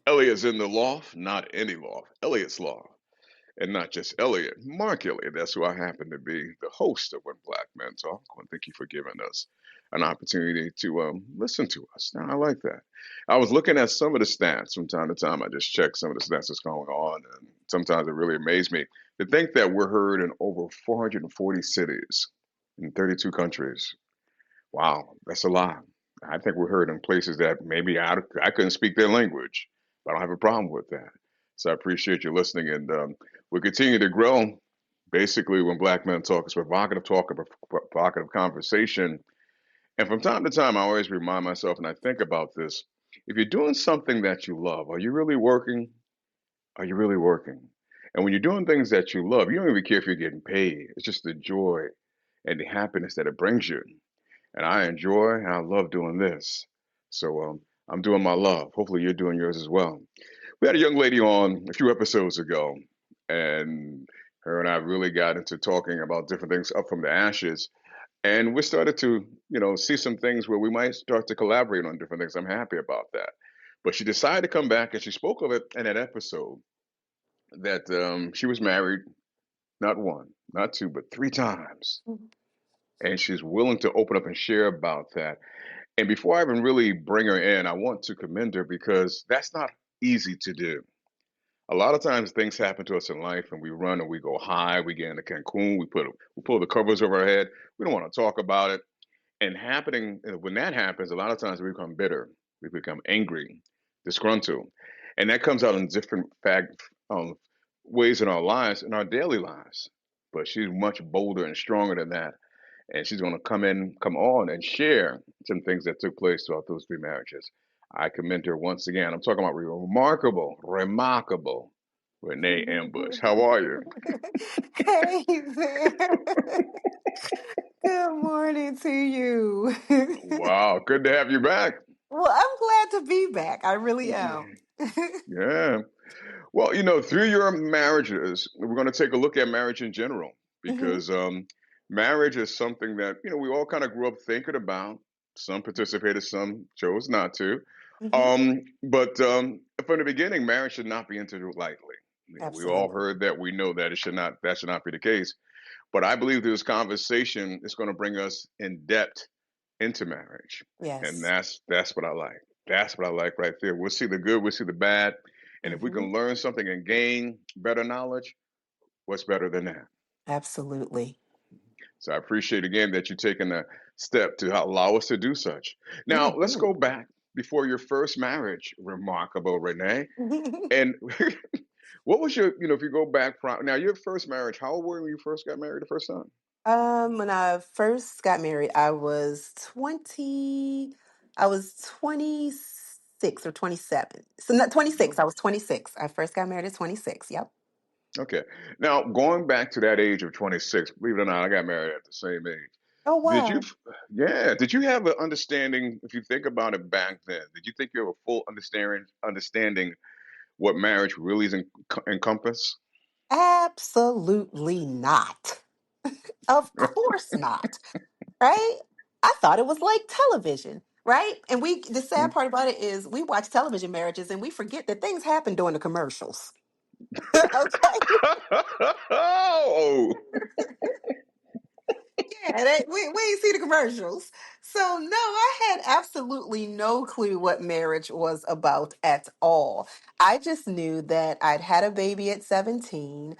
Elliot's in the loft, not any loft. Elliot's loft. And not just Elliot, Mark Elliott. That's who I happen to be, the host of When Black Men Talk. And thank you for giving us an opportunity to listen to us. Now, I like that. I was looking at some of the stats from time to time. I just check some of the stats that's going on, and sometimes it really amazed me to think that we're heard in over 440 cities in 32 countries. Wow, that's a lot. I think we're heard in places that maybe I couldn't speak their language, but I don't have a problem with that. So I appreciate you listening, and we continue to grow. Basically, when Black Men Talk, it's provocative talk, a provocative conversation. And from time to time, I always remind myself, and I think about this: if you're doing something that you love, are you really working? Are you really working? And when you're doing things that you love, you don't even care if you're getting paid. It's just the joy and the happiness that it brings you. And I enjoy and I love doing this. So I'm doing my love. Hopefully you're doing yours as well. We had a young lady on a few episodes ago, and her and I really got into talking about different things up from the ashes. And we started to, see some things where we might start to collaborate on different things. I'm happy about that. But she decided to come back and she spoke of it in that episode that she was married not one, not two, but three times. And she's willing to open up and share about that. And before I even really bring her in, I want to commend her because that's not easy to do. A lot of times things happen to us in life and we run and we go high, we get into Cancun, we pull the covers over our head. We don't want to talk about it. And happening when that happens, a lot of times we become bitter, we become angry, disgruntled. And that comes out in different ways in our lives, in our daily lives. But she's much bolder and stronger than that, and she's going to come on and share some things that took place throughout those three marriages. I commend her once again. I'm talking about remarkable Renee Ambush. How are you? Hey there. Good morning to you. Wow, good to have you back. Well, I'm glad to be back. I really am. Yeah. Well, through your marriages, we're going to take a look at marriage in general hmm because marriage is something that, we all kind of grew up thinking about. Some participated, some chose not to. hmm But from the beginning, marriage should not be entered lightly. We all Absolutely. heard that. We know that that should not be the case. But I believe this conversation is going to bring us in depth into marriage, and Yes. that's what I like. That's what I like right there. We'll see the good, we'll see the bad, and if we hmm can learn something and gain better knowledge, what's better than that? Absolutely. So I appreciate again that you're taking a step to allow us to do such. Now let's hmm go back before your first marriage, remarkable Renee. And what was your, if you go back from now your first marriage, how old were you when you first got married the first time? When I first got married, I was 20, I was 26 or 27. So not 26, I was 26. I first got married at 26. Yep. Okay. Now, going back to that age of 26, believe it or not, I got married at the same age. Oh, Did you, wow. yeah, did you have an understanding, if you think about it back then, did you think you have a full understanding what marriage really is encompass? Absolutely not. Of course not. Right? I thought it was like television, right? And the sad part about it is we watch television marriages and we forget that things happen during the commercials. Okay. Oh, Yeah, we ain't see the commercials. So no, I had absolutely no clue what marriage was about at all. I just knew that I'd had a baby at 17.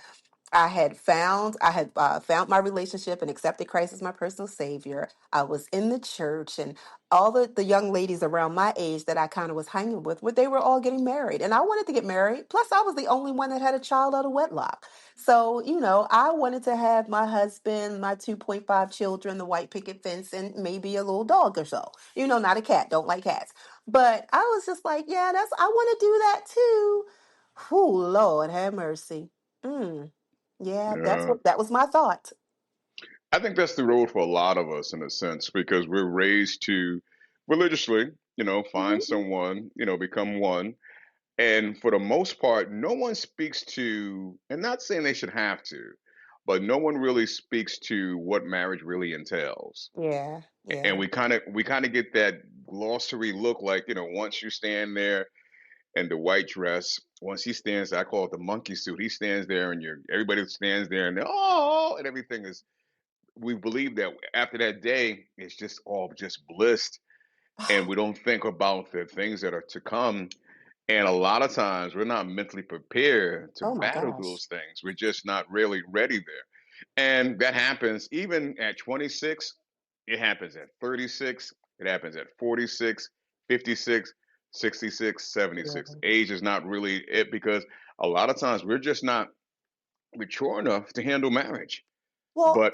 I had found my relationship and accepted Christ as my personal savior. I was in the church, and all the young ladies around my age that I kind of was hanging with, they were all getting married, and I wanted to get married. Plus, I was the only one that had a child out of wedlock. So, I wanted to have my husband, my 2.5 children, the white picket fence, and maybe a little dog or so. Not a cat. Don't like cats. But I was just like, yeah, I want to do that too. Oh, Lord, have mercy. Mm. Yeah, yeah. that was my thought. I think that's the road for a lot of us in a sense because we're raised to religiously, find Mhm. someone, become one. And for the most part, no one speaks to, and not saying they should have to, but no one really speaks to what marriage really entails. Yeah, And yeah. we kind of get that glossary look like, once you stand there and the white dress. Once he stands, I call it the monkey suit. He stands there, and everybody stands there, and oh, and everything is. We believe that after that day, it's just all just bliss, and we don't think about the things that are to come. And a lot of times, we're not mentally prepared to Oh my battle gosh. those things. We're just not really ready there. And that happens even at 26, it happens at 36, it happens at 46, 56, 66, Yeah. 76. Age is not really it because a lot of times we're just not mature enough to handle marriage. Well, But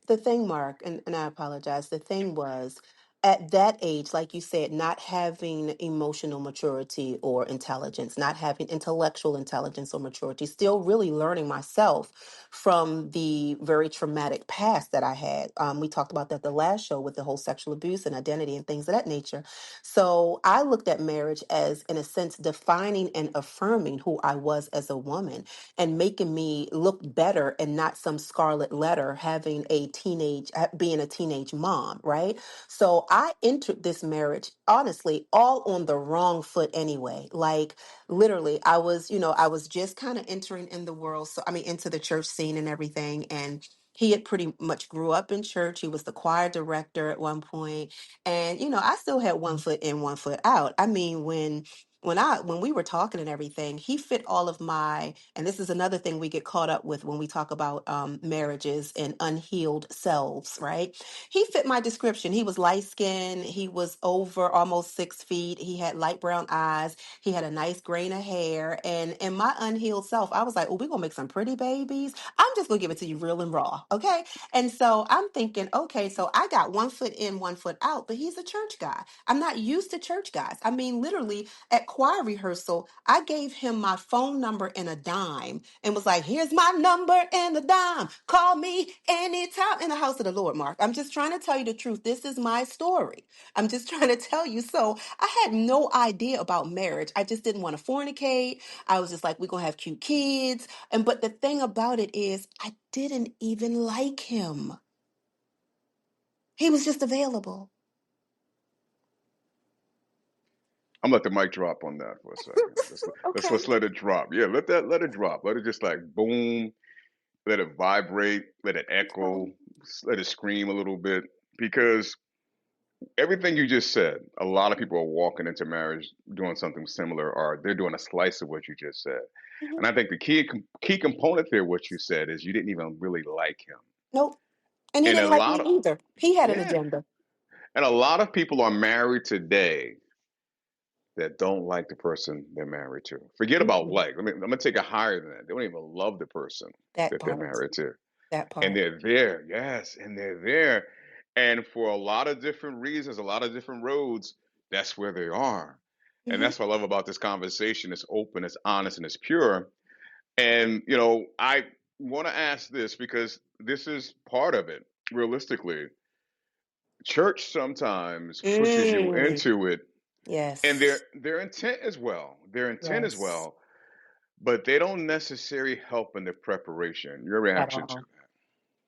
the thing, Mark, and I apologize. The thing was, at that age, like you said, not having emotional maturity or intelligence, not having intellectual intelligence or maturity, still really learning myself from the very traumatic past that I had. We talked about that the last show with the whole sexual abuse and identity and things of that nature. So I looked at marriage as, in a sense, defining and affirming who I was as a woman and making me look better and not some scarlet letter having being a teenage mom, right? So I entered this marriage honestly all on the wrong foot anyway. Like literally I was just kind of entering in the world, so I mean into the church scene and everything. And he had pretty much grew up in church. He was the choir director at one point. And I still had one foot in, one foot out. I mean, when we were talking and everything, he fit all of my, and this is another thing we get caught up with when we talk about marriages and unhealed selves, right? He fit my description. He was light skinned. He was over almost 6 feet. He had light brown eyes. He had a nice grain of hair. And my unhealed self, I was like, oh, we're going to make some pretty babies. I'm just going to give it to you real and raw. Okay. And so I'm thinking, okay, so I got one foot in, one foot out, but he's a church guy. I'm not used to church guys. I mean, literally, at choir rehearsal, I gave him my phone number and a dime and was like, here's my number and a dime. Call me anytime in the house of the Lord, Mark. I'm just trying to tell you the truth. This is my story. I'm just trying to tell you. So I had no idea about marriage. I just didn't want to fornicate. I was just like, we're going to have cute kids. But the thing about it is, I didn't even like him. He was just available. I'm gonna let the mic drop on that for a second. Okay. Let's let it drop. Yeah, let it drop. Let it just like boom. Let it vibrate. Let it echo. Let it scream a little bit because everything you just said, a lot of people are walking into marriage doing something similar, or they're doing a slice of what you just said. Mhm. And I think the key component there, what you said, is you didn't even really like him. Nope. And he And a didn't like lot me of either. He had an yeah, agenda. and a lot of people are married today that don't like the person they're married to. Forget about Mhm. like. I'm gonna take it higher than that. They don't even love the person That that they're part. married to. That And part. they're there, yes, and they're there. And for a lot of different reasons, a lot of different roads, that's where they are. And Hmm. that's what I love about this conversation. It's open, it's honest, and it's pure. And, I want to ask this because this is part of it. Realistically, church sometimes pushes you Mm. into it, and Yes. their intent as well. Their intent as Yes. well, but they don't necessarily help in the preparation. Your At reaction to all.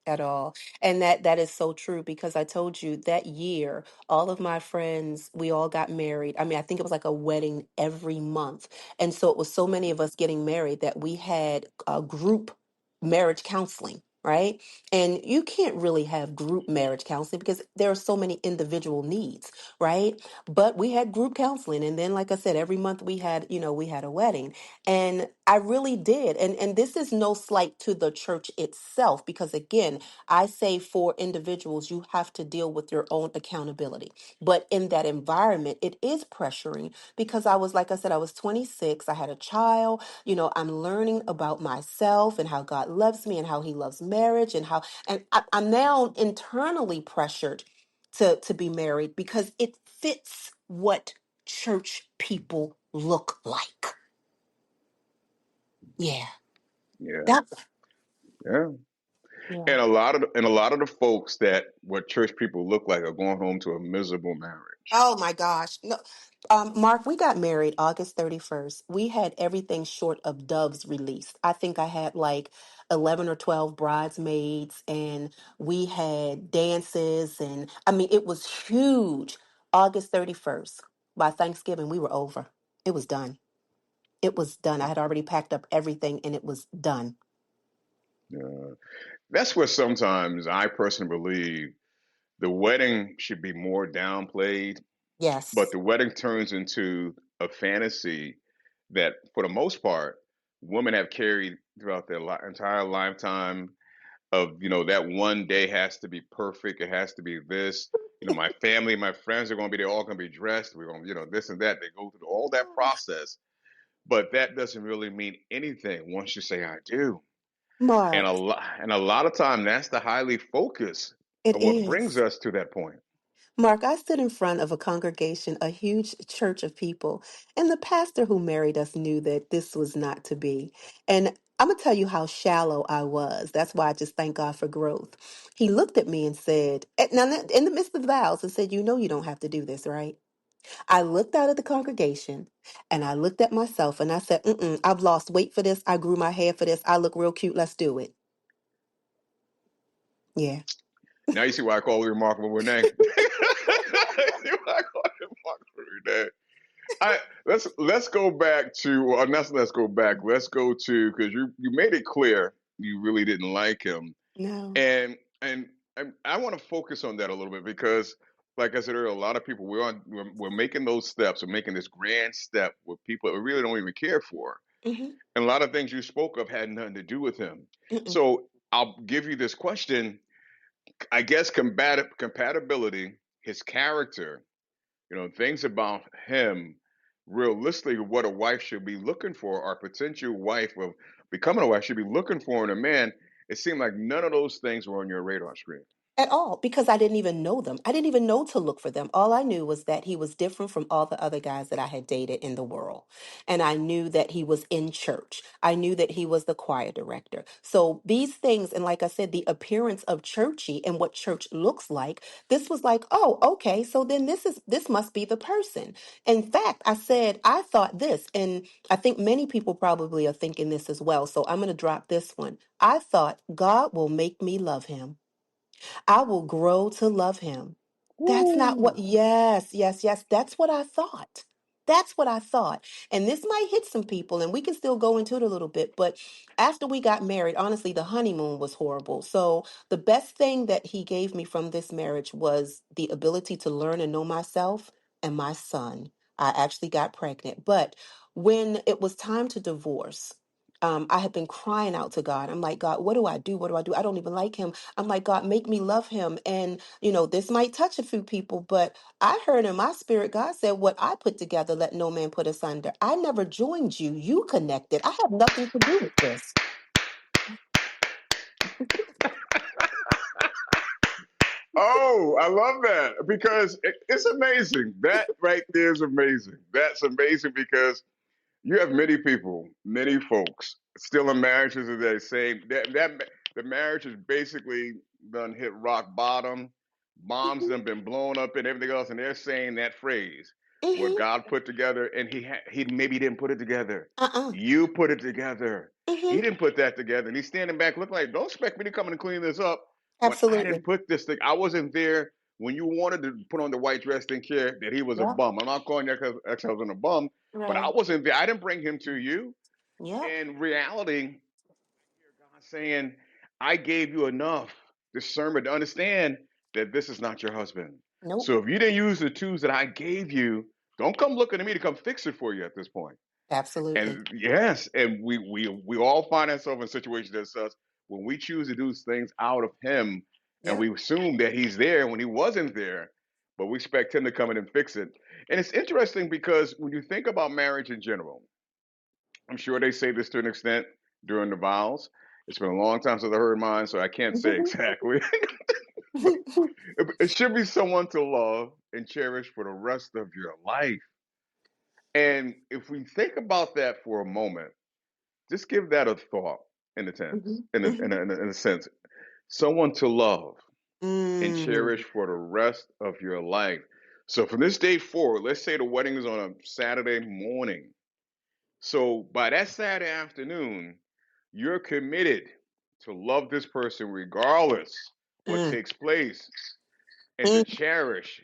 At all. And that is so true because I told you that year, all of my friends, we all got married. I mean, I think it was like a wedding every month. And so it was so many of us getting married that we had a group marriage counseling. Right. And you can't really have group marriage counseling because there are so many individual needs. Right. But we had group counseling. And then, like I said, every month we had a wedding. And I really did. And this is no slight to the church itself, because again, I say for individuals, you have to deal with your own accountability. But in that environment, it is pressuring because like I said, I was 26, I had a child, I'm learning about myself and how God loves me and how he loves marriage I'm now internally pressured to be married because it fits what church people look like. Yeah. that? That, Yeah, yeah. yeah. And a lot of the folks that what church people look like are going home to a miserable marriage. Oh my gosh. No. Mark, we got married August 31st. We had everything short of doves released. I think I had like 11 or 12 bridesmaids, and we had dances, and I mean it was huge. August 31st. By Thanksgiving we were over. It was done. It was done. I had already packed up everything and it was done. Yeah. That's where sometimes I personally believe the wedding should be more downplayed, but Yes. the wedding turns into a fantasy that, for the most part, women have carried throughout their entire lifetime. Of that one day has to be perfect. It has to be this. My family, my friends are going to be. They're all going to be dressed. We're going, this and that. They go through all that process, but that doesn't really mean anything once you say I do. And a Mark, lot, and a lot of time, that's the highly focus it of what brings is. us to that point. Mark, I stood in front of a congregation, a huge church of people, and the pastor who married us knew that this was not to be. And I'm going to tell you how shallow I was. That's why I just thank God for growth. He looked at me and said, now in the midst of the vows, and said, "You know, you don't have to do this, right?" I looked out at the congregation and I looked at myself and I said, I've lost weight for this. I grew my hair for this. I look real cute. Let's do it. Yeah. Now you see why I call it remarkable Renee. See why I call it remarkable Renee. Let's go back to let's go back. Let's go to, because you made it clear you really didn't like him, No. and I want to focus on that a little bit because, like I said earlier, a lot of people we're making those steps, we're making this grand step with people that we really don't even care for, Mm-hmm. and a lot of things you spoke of had nothing to do with him. Mm-mm. So I'll give you this question. I guess compatibility, his character, things about him, realistically, what a wife should be looking for, or potential wife of becoming a wife should be looking for in a man. It seemed like none of those things were on your radar screen. At all, because I didn't even know them. I didn't even know to look for them. All I knew was that he was different from all the other guys that I had dated in the world. And I knew that he was in church. I knew that he was the choir director. So these things, and like I said, the appearance of churchy and what church looks like, this was like, oh, okay, so then this must be the person. In fact, I said, I thought this, and I think many people probably are thinking this as well. So I'm going to drop this one. I thought God will make me love him. I will grow to love him. That's not what, Woo! yes, yes, yes. That's what I thought. That's what I thought. And this might hit some people, and we can still go into it a little bit. But after we got married, honestly, the honeymoon was horrible. So the best thing that he gave me from this marriage was the ability to learn and know myself and my son. I actually got pregnant. But when it was time to divorce, I had been crying out to God. I'm like, God, what do I do? What do I do? I don't even like him. I'm like, God, make me love him. And, this might touch a few people, but I heard in my spirit, God said, what I put together, let no man put asunder. I never joined you. You connected. I have nothing to do with this. Oh, I love that because it's amazing. That right there is amazing. That's amazing because you have many people, many folks still in marriages today saying that the marriage is basically done hit rock bottom, bombs Hmm. done been blown up and everything else, and they're saying that phrase, what Hmm. God put together, and he maybe didn't put it together. Uh-uh. You put it together. He Hmm. didn't put that together, and he's standing back looking like, don't expect me to come in and clean this up when I didn't Absolutely. put this thing. I wasn't there when you wanted to put on the white dress. Didn't care that he was a Yep. bum. I'm not calling your ex-husband a bum, but I Right. wasn't there. I didn't bring him to you. Yep. In reality, I hear God saying, I gave you enough discernment to understand that this is not your husband. Nope. So if you didn't use the tools that I gave you, don't come looking to me to come fix it for you at this point. Absolutely. And yes, and we all find ourselves in situations that such when we choose to do things out of him, and Yep. we assume that he's there when he wasn't there, but we expect him to come in and fix it. And it's interesting because when you think about marriage in general, I'm sure they say this to an extent during the vows. It's been a long time since I heard mine, so I can't say exactly. But it should be someone to love and cherish for the rest of your life. And if we think about that for a moment, just give that a thought in a sense, Hmm. Hmm. in a sense, someone to love and cherish Mm. for the rest of your life. So from this day forward, let's say the wedding is on a Saturday morning. So by that Saturday afternoon, you're committed to love this person regardless what Mm. takes place and to Mm. cherish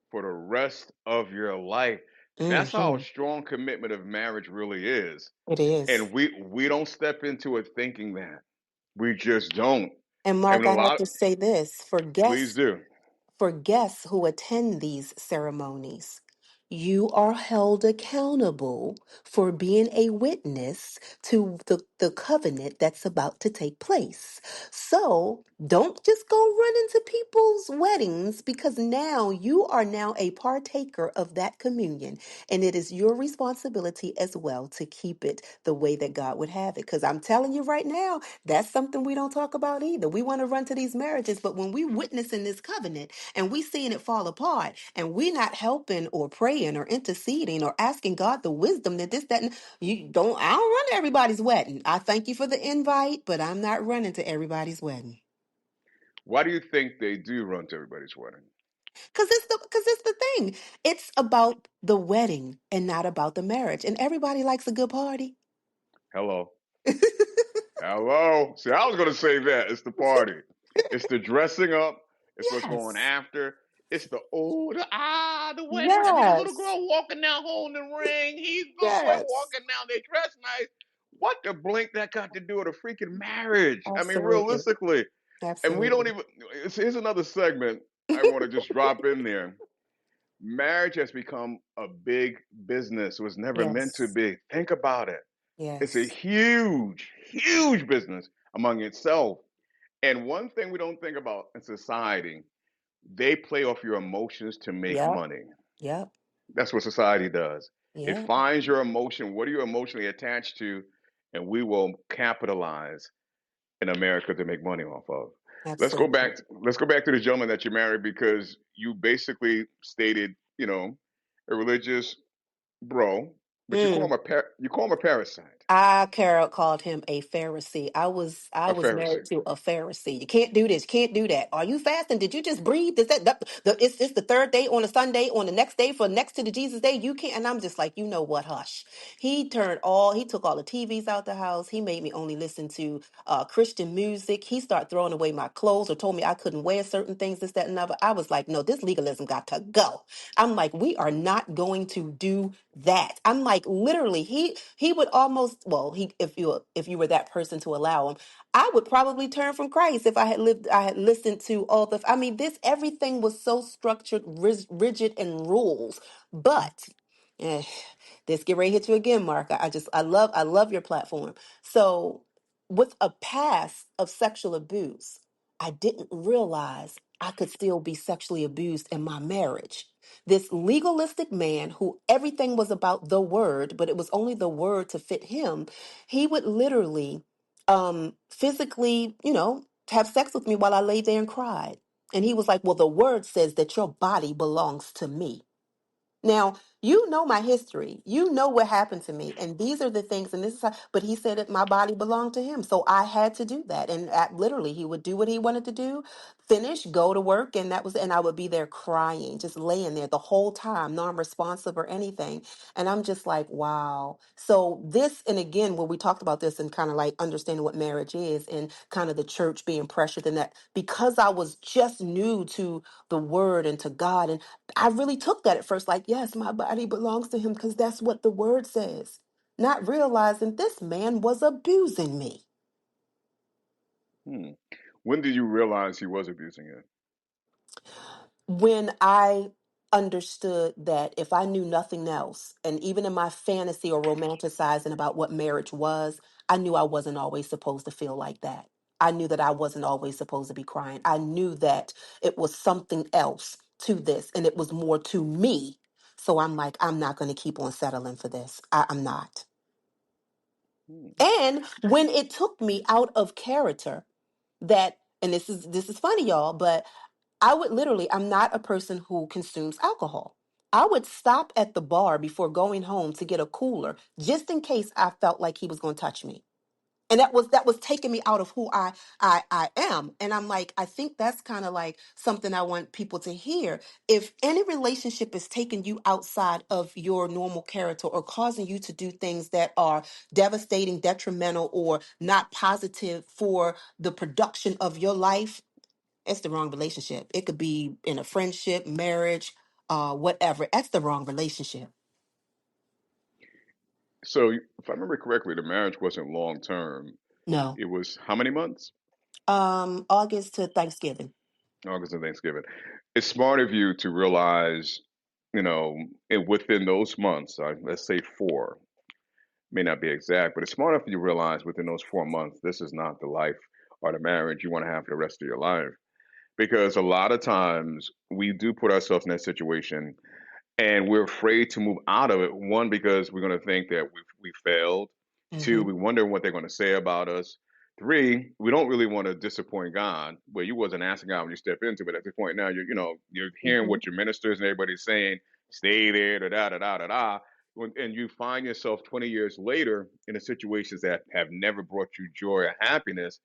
for the rest of your life. That's how Hmm. strong commitment of marriage really is. It is. And we don't step into it thinking that. We just don't. And And Mark, a I have lot, to say this please do. for guests who attend these ceremonies. You are held accountable for being a witness to the covenant that's about to take place. So don't just go run into people's weddings because now you are now a partaker of that communion. And it is your responsibility as well to keep it the way that God would have it. Because I'm telling you right now, that's something we don't talk about either. We want to run to these marriages, but when we witness in this covenant, and we seeing it fall apart and we not helping or praying or interceding or asking God the wisdom that this, that, and I don't run to everybody's wedding. I thank you for the invite, but I'm not running to everybody's wedding. Why do you think they do run to everybody's wedding? Because it's the thing. It's about the wedding and not about the marriage. And everybody likes a good party. Hello. Hello. See, I was going to say that. It's the party. It's the dressing up. It's what's going Yes. after. It's the wedding. I see the little Yes. girl walking down holding the ring. He's little boy Yes. walking down. They dress nice. What the blink that got to do with a freaking marriage? I mean, Absolutely. realistically. And we don't Absolutely. even, here's another segment I want to just drop in there. Marriage has become a big business. It was never meant to Yes. be. Think about it. It's a Yes. huge, huge business among itself. And one thing we don't think about in society, they play off your emotions to make Yep. money. Yep. That's what society does. It Yep. finds your emotion. What are you emotionally attached to? And we will capitalize in America to make money off of. Let's go Absolutely. back. Let's go back to the gentleman that you married because you basically stated, a religious bro, but Mm. you call him a parasite, Carol called him a Pharisee. I a was married Pharisee. to a Pharisee. You can't do this, can't do that. Are you fasting? Did you just breathe? Is it's the third day on a Sunday, on the next day for next to the Jesus day? You can't. And I'm just like, you know what? Hush. He took all the TVs out the house. He made me only listen to Christian music. He started throwing away my clothes or told me I couldn't wear certain things, this, that, and other. I was like, no, this legalism got to go. I'm like, we are not going to do that. I'm like, literally, he would almost, well, he if you were that person to allow him, I would probably turn from Christ if I had listened to all the, I mean, this everything was so structured, rigid, and rules. But eh, this get ready to hit you again, Mark. I love your platform. So with a past of sexual abuse, I didn't realize I could still be sexually abused in my marriage. This legalistic man who everything was about the word, but it was only the word to fit him, he would literally physically, have sex with me while I lay there and cried. And he was like, well, the word says that your body belongs to me. Now, you know my history. You know what happened to me. And these are the things, and this is how, but he said that my body belonged to him. So I had to do that. And literally, he would do what he wanted to do, finish, go to work. And I would be there crying, just laying there the whole time, non responsive or anything. And I'm just like, wow. So this, and again, when we talked about this and kind of like understanding what marriage is and kind of the church being pressured in that, because I was just new to the word and to God. I really took that at first, like, yes, my body belongs to him because that's what the word says. Not realizing this man was abusing me. Hmm. When did you realize he was abusing you? When I understood that if I knew nothing else, and even in my fantasy or romanticizing about what marriage was, I knew I wasn't always supposed to feel like that. I knew that I wasn't always supposed to be crying. I knew that it was something else to this, and it was more to me. So I'm like, I'm not going to keep on settling for this. I'm not. Hmm. And when it took me out of character, that, and this is funny, y'all, but I would literally, I'm not a person who consumes alcohol. I would stop at the bar before going home to get a cooler just in case I felt like he was going to touch me. And that was taking me out of who I am. And I'm like, I think that's kind of like something I want people to hear. If any relationship is taking you outside of your normal character or causing you to do things that are devastating, detrimental, or not positive for the production of your life, it's the wrong relationship. It could be in a friendship, marriage, whatever. That's the wrong relationship. So, if I remember correctly, the marriage wasn't long term. No. It was how many months? August to Thanksgiving. August and Thanksgiving. It's smart of you to realize, within those months, let's say four, may not be exact, but it's smart enough for you to realize within those 4 months, this is not the life or the marriage you want to have for the rest of your life. Because a lot of times we do put ourselves in that situation and we're afraid to move out of it. One, because we're going to think that we failed. Two, Mm-hmm. we wonder what they're going to say about us. Three, we don't really want to disappoint God. Well, you wasn't asking God when you step into it. At this point now, you're hearing Mm-hmm. what your ministers and everybody's saying. Stay there, da da da da da da. And you find yourself 20 years later in a situations that have never brought you joy or happiness,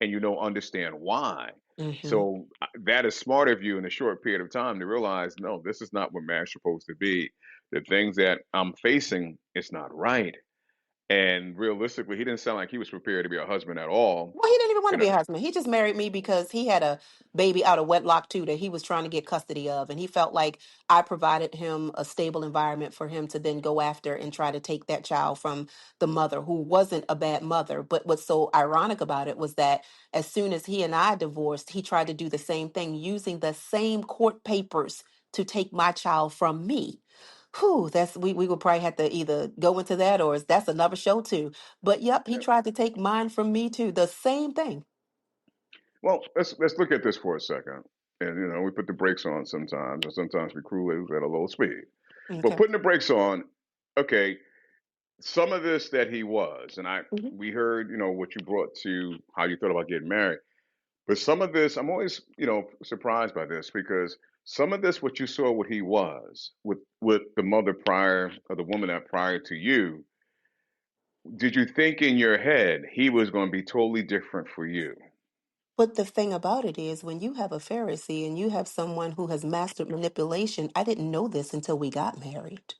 and you don't understand why. Mm-hmm. So that is smart of you in a short period of time to realize, no, this is not what marriage is supposed to be. The things that I'm facing, it's not right. And realistically, he didn't sound like he was prepared to be a husband at all. Well, he didn't even want You to be know, a husband. He just married me because he had a baby out of wedlock too that he was trying to get custody of, and he felt like I provided him a stable environment for him to then go after and try to take that child from the mother, who wasn't a bad mother. But what's so ironic about it was that as soon as he and I divorced, he tried to do the same thing using the same court papers to take my child from me. Whew, we would probably have to either go into that, or that's another show too. But yep, he yeah. tried to take mine from me too. The same thing. Well, let's look at this for a second. And we put the brakes on sometimes, and sometimes we cruise at a low speed. But Okay. putting the brakes on, okay, some of this that he was, and Hmm. we heard, what you brought to how you thought about getting married. But some of this, I'm always, surprised by this because some of this, what you saw, what he was with the mother prior or the woman that prior to you, did you think in your head he was going to be totally different for you? But the thing about it is, when you have a Pharisee and you have someone who has mastered manipulation, I didn't know this until we got married.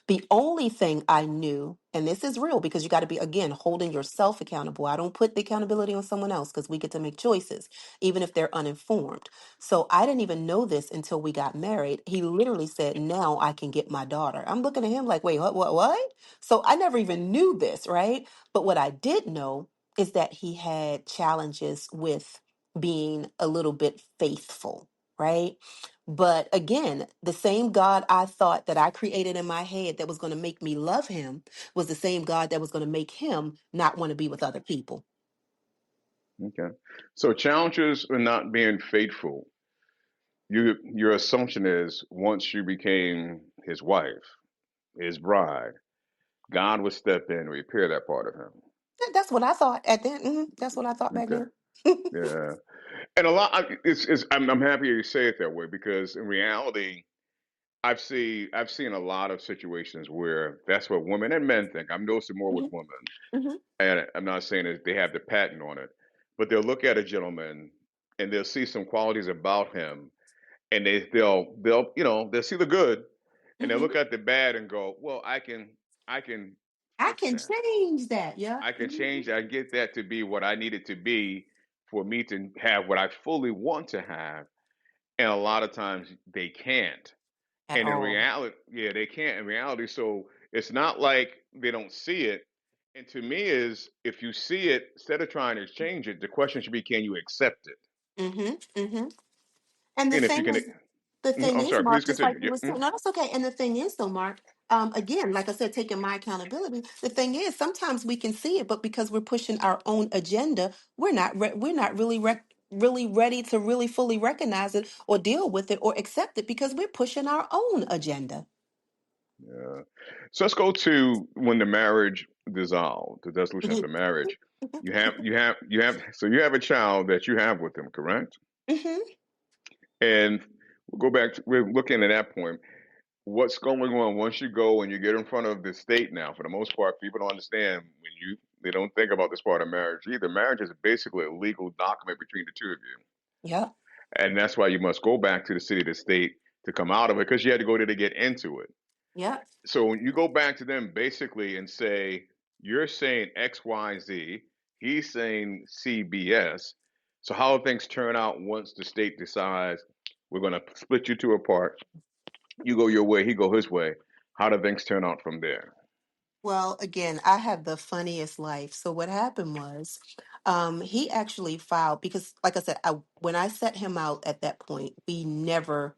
The only thing I knew, and this is real because you got to be, again, holding yourself accountable. I don't put the accountability on someone else because we get to make choices, even if they're uninformed. So I didn't even know this until we got married. He literally said, "Now I can get my daughter." I'm looking at him like, wait, what? So I never even knew this, right? But what I did know is that he had challenges with being a little bit faithful, right? But again, the same God I thought that I created in my head that was going to make me love him was the same God that was going to make him not want to be with other people. Okay. So challenges are not being faithful. Your assumption is once you became his wife, his bride, God would step in and repair that part of him. That's what I thought at then. That's what I thought back Okay. then. Yeah. And I'm happy you say it that way because in reality, I've seen a lot of situations where that's what women and men think. I'm noticing more with Hmm. women, Hmm. and I'm not saying that they have the patent on it, but they'll look at a gentleman and they'll see some qualities about him, and they'll see the good, and they'll look Hmm. at the bad and go, well, I can I fix can that. change that. Yeah. I can Hmm. change that. I get that to be what I need it to be for me to have what I fully want to have. And a lot of times they can't. At And in all. reality, yeah, they can't in reality. So it's not like they don't see it. And to me is if you see it, instead of trying to change it, the question should be, can you accept it? Hmm. Hmm. And the And if you thing can, is, the thing I'm is, sorry, please Mark, just like continue. you Yeah. were saying, no, that's okay. And the thing is, though, Mark, again, like I said, taking my accountability. The thing is, sometimes we can see it, but because we're pushing our own agenda, we're not really really ready to really fully recognize it or deal with it or accept it because we're pushing our own agenda. Yeah. So let's go to when the marriage dissolved, the dissolution of the marriage. So you have a child that you have with him, correct? Hmm. And we'll go back to, we're looking at that point. What's going on once you go and you get in front of the state now? For the most part, people don't understand they don't think about this part of marriage either. Marriage is basically a legal document between the two of you. Yep. And that's why you must go back to the city, the state to come out of it because you had to go there to get into it. Yep. So when you go back to them basically and say, you're saying XYZ, he's saying CBS. So how do things turn out once the state decides we're going to split you two apart? You go your way, he go his way. How do things turn out from there? Well, again, I had the funniest life. So what happened was, he actually filed because, like I said, when I set him out at that point, we never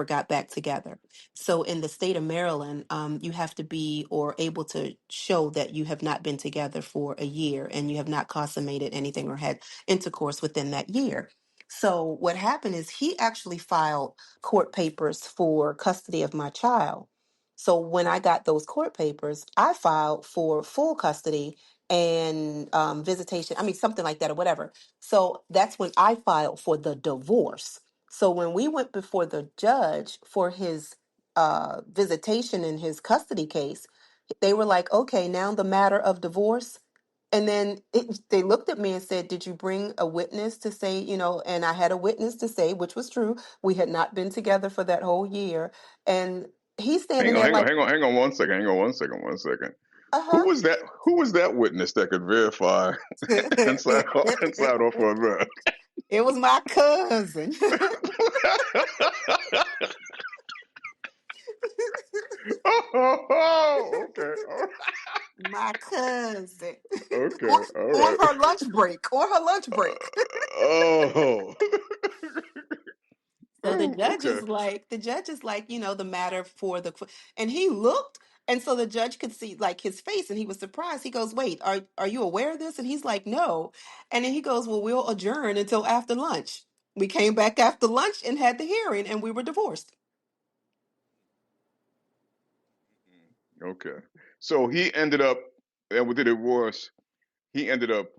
got back together. So in the state of Maryland, you have to be or able to show that you have not been together for a year and you have not consummated anything or had intercourse within that year. So what happened is he actually filed court papers for custody of my child. So when I got those court papers, I filed for full custody and visitation. I mean, something like that or whatever. So that's when I filed for the divorce. So when we went before the judge for his visitation in his custody case, they were like, okay, now the matter of divorce. And then they looked at me and said, did you bring a witness to say, and I had a witness to say, which was true. We had not been together for that whole year. And he's standing Hang on, there hang on, like, hang on, hang on one second. Hang on one second, one second. Who uh-huh. was that? Who was that witness that could verify and sign off on that? It was my cousin. Oh, okay, My cousin. okay, on, all on right. her lunch break. On her lunch break. Oh, So the oh, judge okay. is like, the matter for and he looked, and so the judge could see like his face, and he was surprised. He goes, "Wait, are you aware of this?" And he's like, "No." And then he goes, "Well, we'll adjourn until after lunch." We came back after lunch and had the hearing, and we were divorced. Okay. So he ended up, and with the divorce, he ended up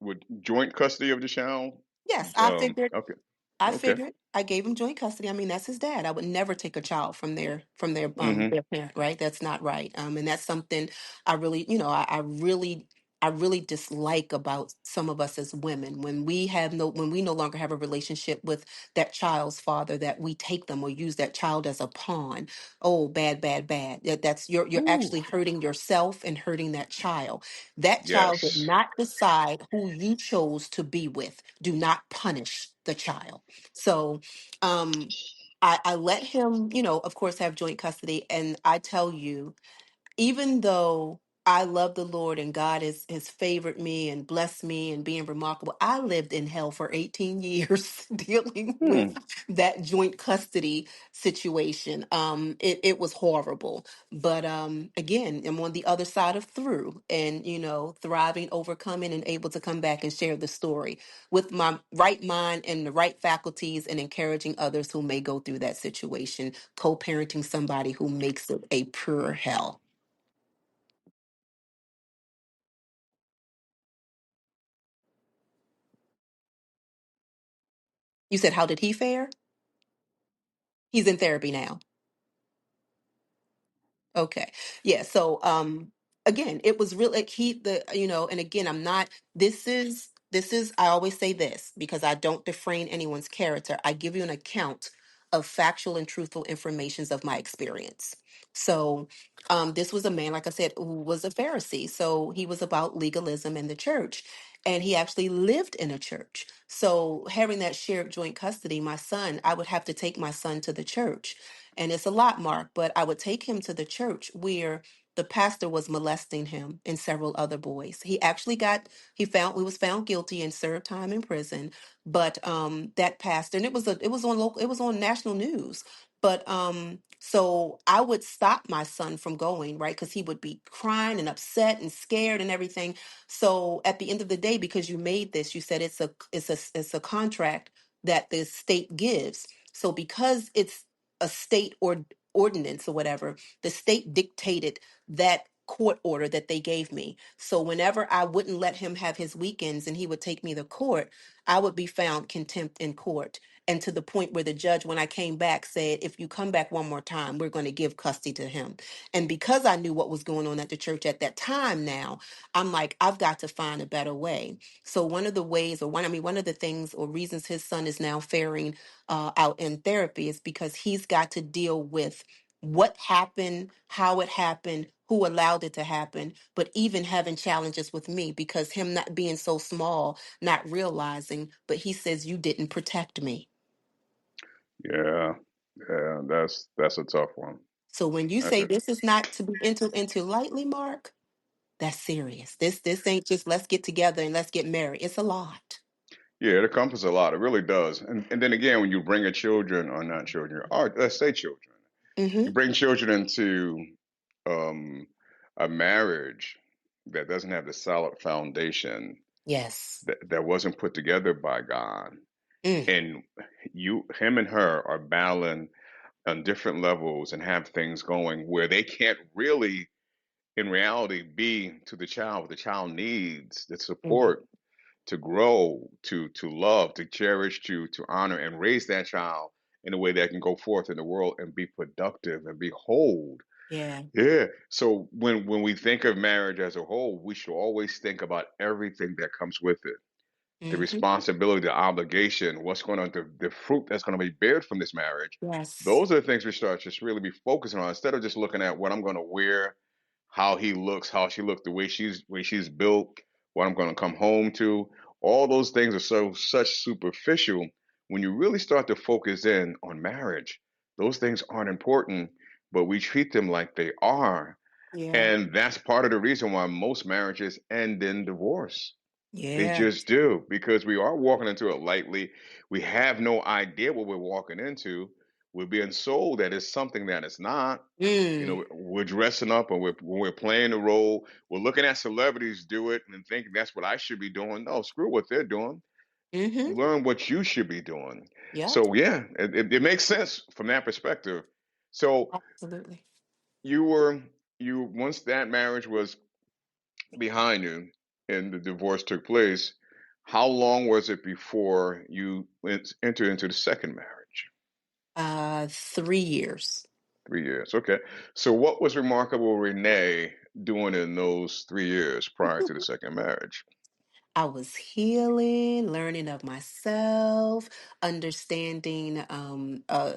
with joint custody of the child. Yes, I figured. Okay, I okay. figured I gave him joint custody. I mean, that's his dad. I would never take a child from Hmm. their parent, right? That's not right. And that's something I really, I really dislike about some of us as women when we no longer have a relationship with that child's father, that we take them or use that child as a pawn. Oh, bad, bad, bad. That's you're Ooh, actually hurting yourself and hurting that child. That child did yes. not decide who you chose to be with. Do not punish the child. So I let him, of course, have joint custody. And I tell you, even though I love the Lord and God has favored me and blessed me and being remarkable, I lived in hell for 18 years dealing with Hmm. that joint custody situation. It was horrible. But again, I'm on the other side of through and, thriving, overcoming, and able to come back and share the story with my right mind and the right faculties and encouraging others who may go through that situation, co-parenting somebody who makes it a pure hell. You said, how did he fare? He's in therapy now. Okay. Yeah. So again, it was really like and again, this is I always say this because I don't defame anyone's character. I give you an account of factual and truthful informations of my experience. So this was a man, like I said, who was a Pharisee. So he was about legalism in the church. And he actually lived in a church. So having that shared joint custody, I would have to take my son to the church, and it's a lot, Mark, but I would take him to the church where the pastor was molesting him and several other boys. He was found guilty and served time in prison. But that pastor, and it was on national news. But so I would stop my son from going, right? Because he would be crying and upset and scared and everything. So at the end of the day, because you made this, you said it's a contract that the state gives. So because it's a state or ordinance or whatever, the state dictated that court order that they gave me. So whenever I wouldn't let him have his weekends and he would take me to court, I would be found contempt in court. And to the point where the judge, when I came back, said, if you come back one more time, we're going to give custody to him. And because I knew what was going on at the church at that time now, I'm like, I've got to find a better way. So one of the things or reasons his son is now faring out in therapy is because he's got to deal with what happened, how it happened, who allowed it to happen, but even having challenges with me because him not being so small, not realizing, but he says, you didn't protect me. Yeah, yeah. That's a tough one. So when you say Okay. this is not to be entered into lightly, Mark, that's serious. This ain't just let's get together and let's get married. It's a lot. Yeah, it accomplishes a lot. It really does. And then again, when you bring a children or not children, or let's say children, you Mm-hmm. bring children into um, a marriage that doesn't have the solid foundation Yes. that wasn't put together by God, Mm. and him and her are battling on different levels and have things going where they can't really, in reality, be to the child what the child needs, the Mm. support to grow, to love, to cherish, to honor, and raise that child in a way that can go forth in the world and be productive and be whole. Yeah. Yeah. So when we think of marriage as a whole, we should always think about everything that comes with it, the Mm-hmm. responsibility, the obligation, what's going on, the fruit that's going to be bared from this marriage. Yes. Those are the things we start just really be focusing on instead of just looking at what I'm going to wear, how he looks, how she looks, the way she's built, what I'm going to come home to. All those things are such superficial. When you really start to focus in on marriage, those things aren't important, but we treat them like they are. Yeah. And that's part of the reason why most marriages end in divorce. They Yeah. just do because we are walking into it lightly. We have no idea what we're walking into. We're being sold that it's something that it's not. You Mm. know, we're dressing up and when we're playing the role. We're looking at celebrities do it and thinking that's what I should be doing. No, screw what they're doing. Mm-hmm. Learn what you should be doing. Yep. So yeah, it makes sense from that perspective. So Absolutely. you were you once that marriage was behind you and the divorce took place, how long was it before you entered into the second marriage? 3 years. 3 years. Okay. So, what was remarkable Renee doing in those 3 years prior to the second marriage? I was healing, learning of myself, understanding,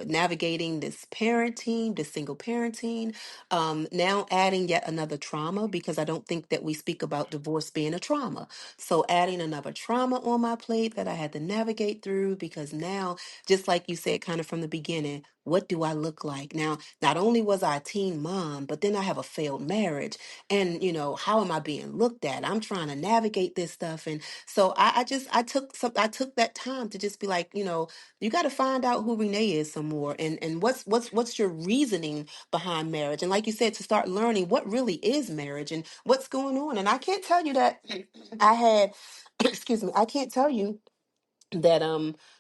navigating this parenting, this single parenting. Now adding yet another trauma because I don't think that we speak about divorce being a trauma. So adding another trauma on my plate that I had to navigate through because now, just like you said, kind of from the beginning, what do I look like? Now, not only was I a teen mom, but then I have a failed marriage. And, how am I being looked at? I'm trying to navigate this stuff. And so I took that time to just be like, you got to find out who Renee is some more and what's your reasoning behind marriage. And like you said, to start learning what really is marriage and what's going on. And I can't tell you that I had excuse me, I can't tell you that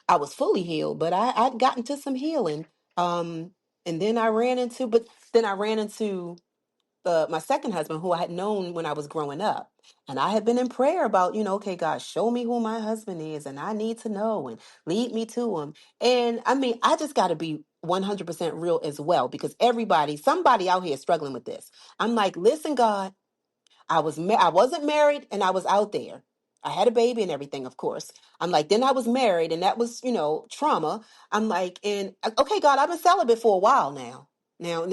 I was fully healed, but I'd gotten to some healing. Um and then I ran into my second husband, who I had known when I was growing up. And I had been in prayer about, okay, God, show me who my husband is, and I need to know and lead me to him. And I mean, I just got to be 100% real as well, because somebody out here is struggling with this. I'm like, listen, God, I wasn't married and I was out there. I had a baby and everything, of course. I'm like, then I was married and that was, trauma. I'm like, and okay, God, I've been celibate for a while now. Now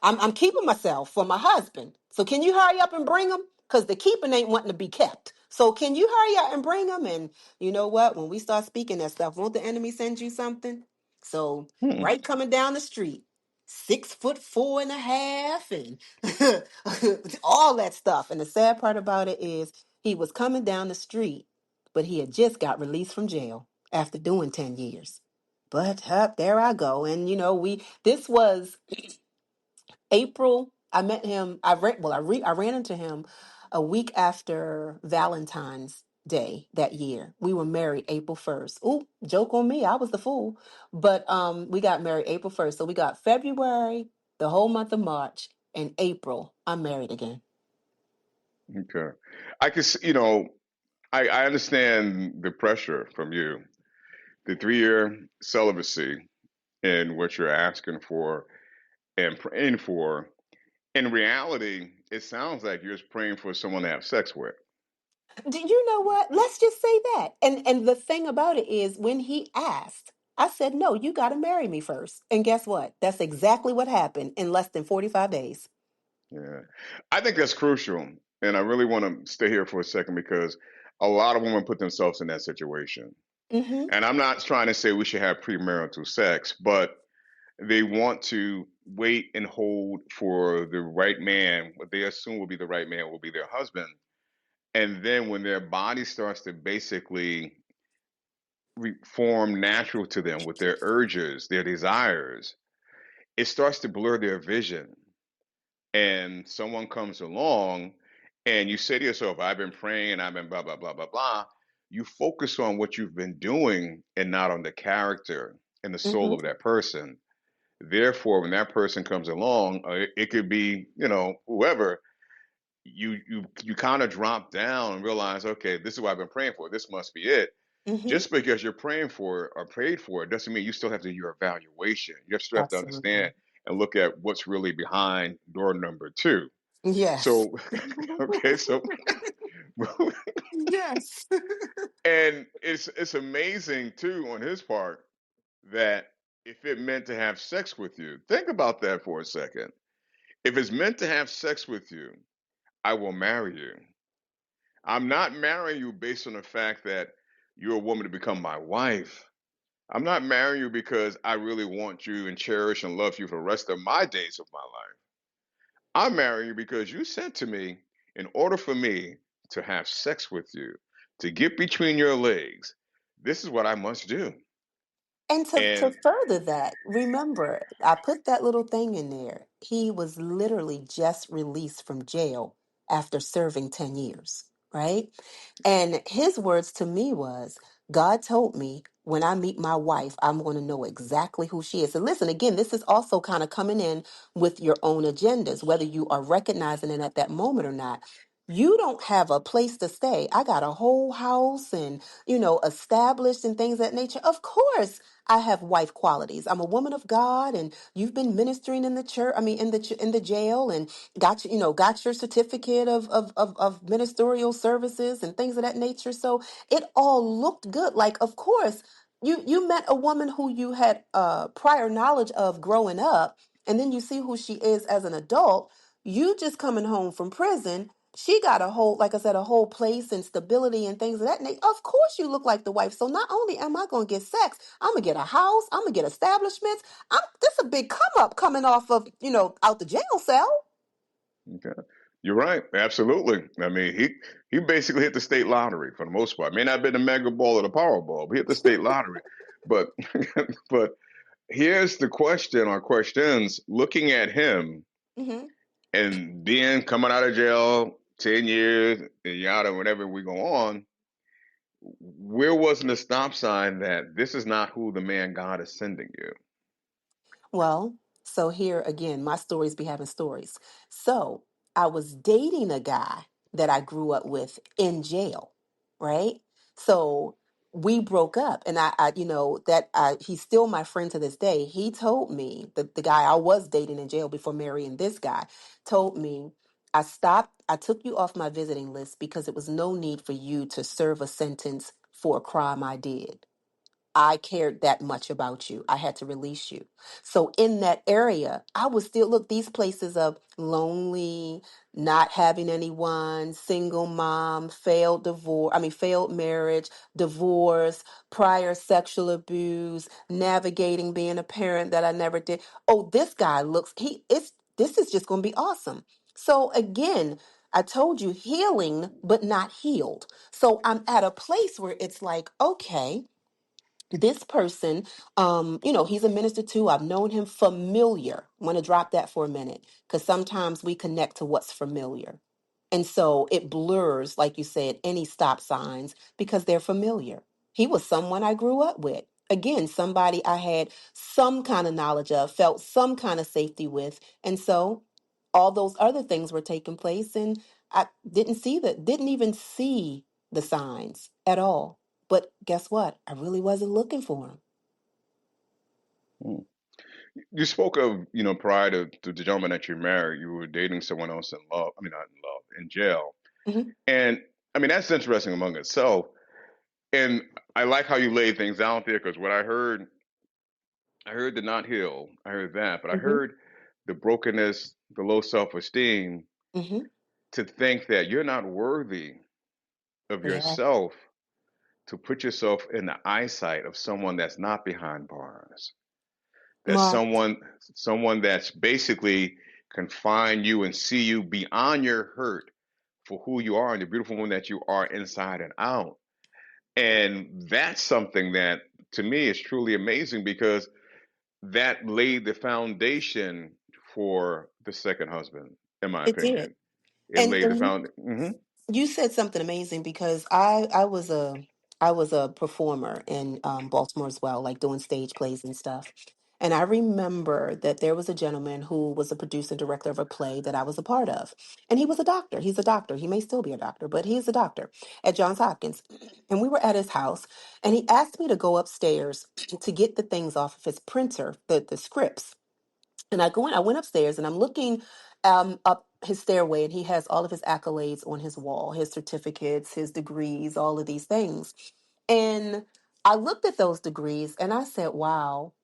I'm keeping myself for my husband. So can you hurry up and bring him? Because the keeping ain't wanting to be kept. So can you hurry up and bring him? And you know what? When we start speaking that stuff, won't the enemy send you something? So Hmm. right coming down the street, 6'4.5" and all that stuff. And the sad part about it is he was coming down the street, but he had just got released from jail after doing 10 years. But there I go. And this was April. I met him. I ran into him a week after Valentine's Day that year. We were married April 1st. Ooh, joke on me. I was the fool. But we got married April 1st. So we got February, the whole month of March, and April. I'm married again. Okay. I can, I understand the pressure from you, the 3 year celibacy and what you're asking for and praying for. In reality, it sounds like you're just praying for someone to have sex with. Do you know what? Let's just say that. And the thing about it is when he asked, I said, "No, you got to marry me first." And guess what? That's exactly what happened in less than 45 days. Yeah. I think that's crucial. And I really want to stay here for a second because a lot of women put themselves in that situation. Mhm. And I'm not trying to say we should have premarital sex, but they want to wait and hold for the right man, what they assume will be the right man will be their husband. And then when their body starts to basically form natural to them with their urges, their desires, it starts to blur their vision. And someone comes along and you say to yourself, I've been praying, I've been blah, blah, blah, blah, blah. You focus on what you've been doing and not on the character and the soul Hmm. of that person. Therefore, when that person comes along, it could be, whoever, you kind of drop down and realize, okay, this is what I've been praying for. This must be it. Hmm. Just because you're praying for it or prayed for it doesn't mean you still have to do your evaluation. You still have to Absolutely. understand and look at what's really behind door number two. Yes. So, okay, so Yes. and it's amazing too on his part that if it meant to have sex with you, think about that for a second. If it's meant to have sex with you, I will marry you. I'm not marrying you based on the fact that you're a woman to become my wife. I'm not marrying you because I really want you and cherish and love you for the rest of my days of my life. I'm marrying you because you said to me, in order for me to have sex with you, to get between your legs, this is what I must do. And to And further that, remember, I put that little thing in there. He was literally just released from jail after serving 10 years, right? And his words to me was, God told me when I meet my wife, I'm going to know exactly who she is. And listen, again, this is also kind of coming in with your own agendas, whether you are recognizing it at that moment or not. You don't have a place to stay. I got a whole house and, established and things of that nature. Of course, I have wife qualities. I'm a woman of God, and you've been ministering in the church. I mean, in the jail, and got your certificate of ministerial services and things of that nature. So it all looked good. Like, of course, you met a woman who you had prior knowledge of growing up, and then you see who she is as an adult. You just coming home from prison. She got a whole, like I said, a whole place and stability and things of that nature. Of course, you look like the wife. So not only am I going to get sex, I'm gonna get a house. I'm gonna get establishments. This a big come up coming off of out the jail cell. okay, you're right, absolutely. I mean, he basically hit the state lottery for the most part. May not have been the mega ball or the powerball, but he hit the state lottery. But but here's the question or questions looking at him Hmm. and then coming out of jail 10 years and yada whenever we go on, where wasn't the stop sign that this is not who the man God is sending you? Well, so here again, my stories be having stories. So I was dating a guy that I grew up with in jail, right? So we broke up, and he's still my friend to this day. He told me that the guy I was dating in jail before marrying this guy told me, I stopped, I took you off my visiting list because it was no need for you to serve a sentence for a crime I did. I cared that much about you. I had to release you. So in that area, I was still look these places of lonely, not having anyone, single mom, failed marriage, divorce, prior sexual abuse, navigating being a parent that I never did. Oh, this guy looks he it's this is just going to be awesome. So again, I told you healing but not healed. So I'm at a place where it's like, okay, this person, he's a minister too. I've known him familiar. Want to drop that for a minute because sometimes we connect to what's familiar. And so it blurs, like you said, any stop signs because they're familiar. He was someone I grew up with. Again, somebody I had some kind of knowledge of, felt some kind of safety with. And so all those other things were taking place. And I didn't even see the signs at all. But guess what? I really wasn't looking for him. Hmm. You spoke of, prior to the gentleman that you married, you were dating someone else in love. I mean, not in love, in jail. Hmm. And I mean, that's interesting among itself. And I like how you laid things out there because what I heard the not heal, I heard that, but I Hmm. heard the brokenness, the low self esteem, Hmm. to think that you're not worthy of Yeah. yourself to put yourself in the eyesight of someone that's not behind bars. That's Mark, someone that's basically can find you and see you beyond your hurt for who you are and the beautiful woman that you are inside and out. And that's something that to me is truly amazing because that laid the foundation for the second husband, in my it did. opinion. It And laid the and foundation. you said something amazing because I was a performer in Baltimore as well, like doing stage plays and stuff. And I remember that there was a gentleman who was a producer and director of a play that I was a part of. And he was a doctor. He's a doctor. He may still be a doctor, but he's a doctor at Johns Hopkins. And we were at his house, and he asked me to go upstairs to get the things off of his printer, the scripts. And I went upstairs and I'm looking up his stairway, and he has all of his accolades on his wall, his certificates, his degrees, all of these things. And I looked at those degrees and I said, wow,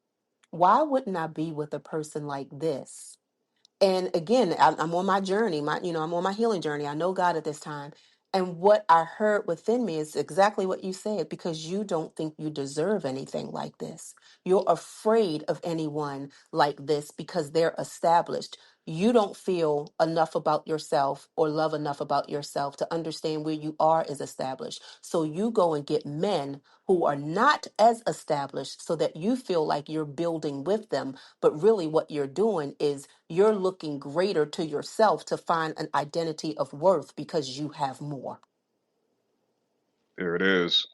why wouldn't I be with a person like this? And again, I'm on my journey, I'm on my healing journey. I know God at this time. And what I heard within me is exactly what you said, because you don't think you deserve anything like this. You're afraid of anyone like this because they're established. You don't feel enough about yourself or love enough about yourself to understand where you are is established. So you go and get men who are not as established so that you feel like you're building with them. But really, what you're doing is you're looking greater to yourself to find an identity of worth because you have more. There it is.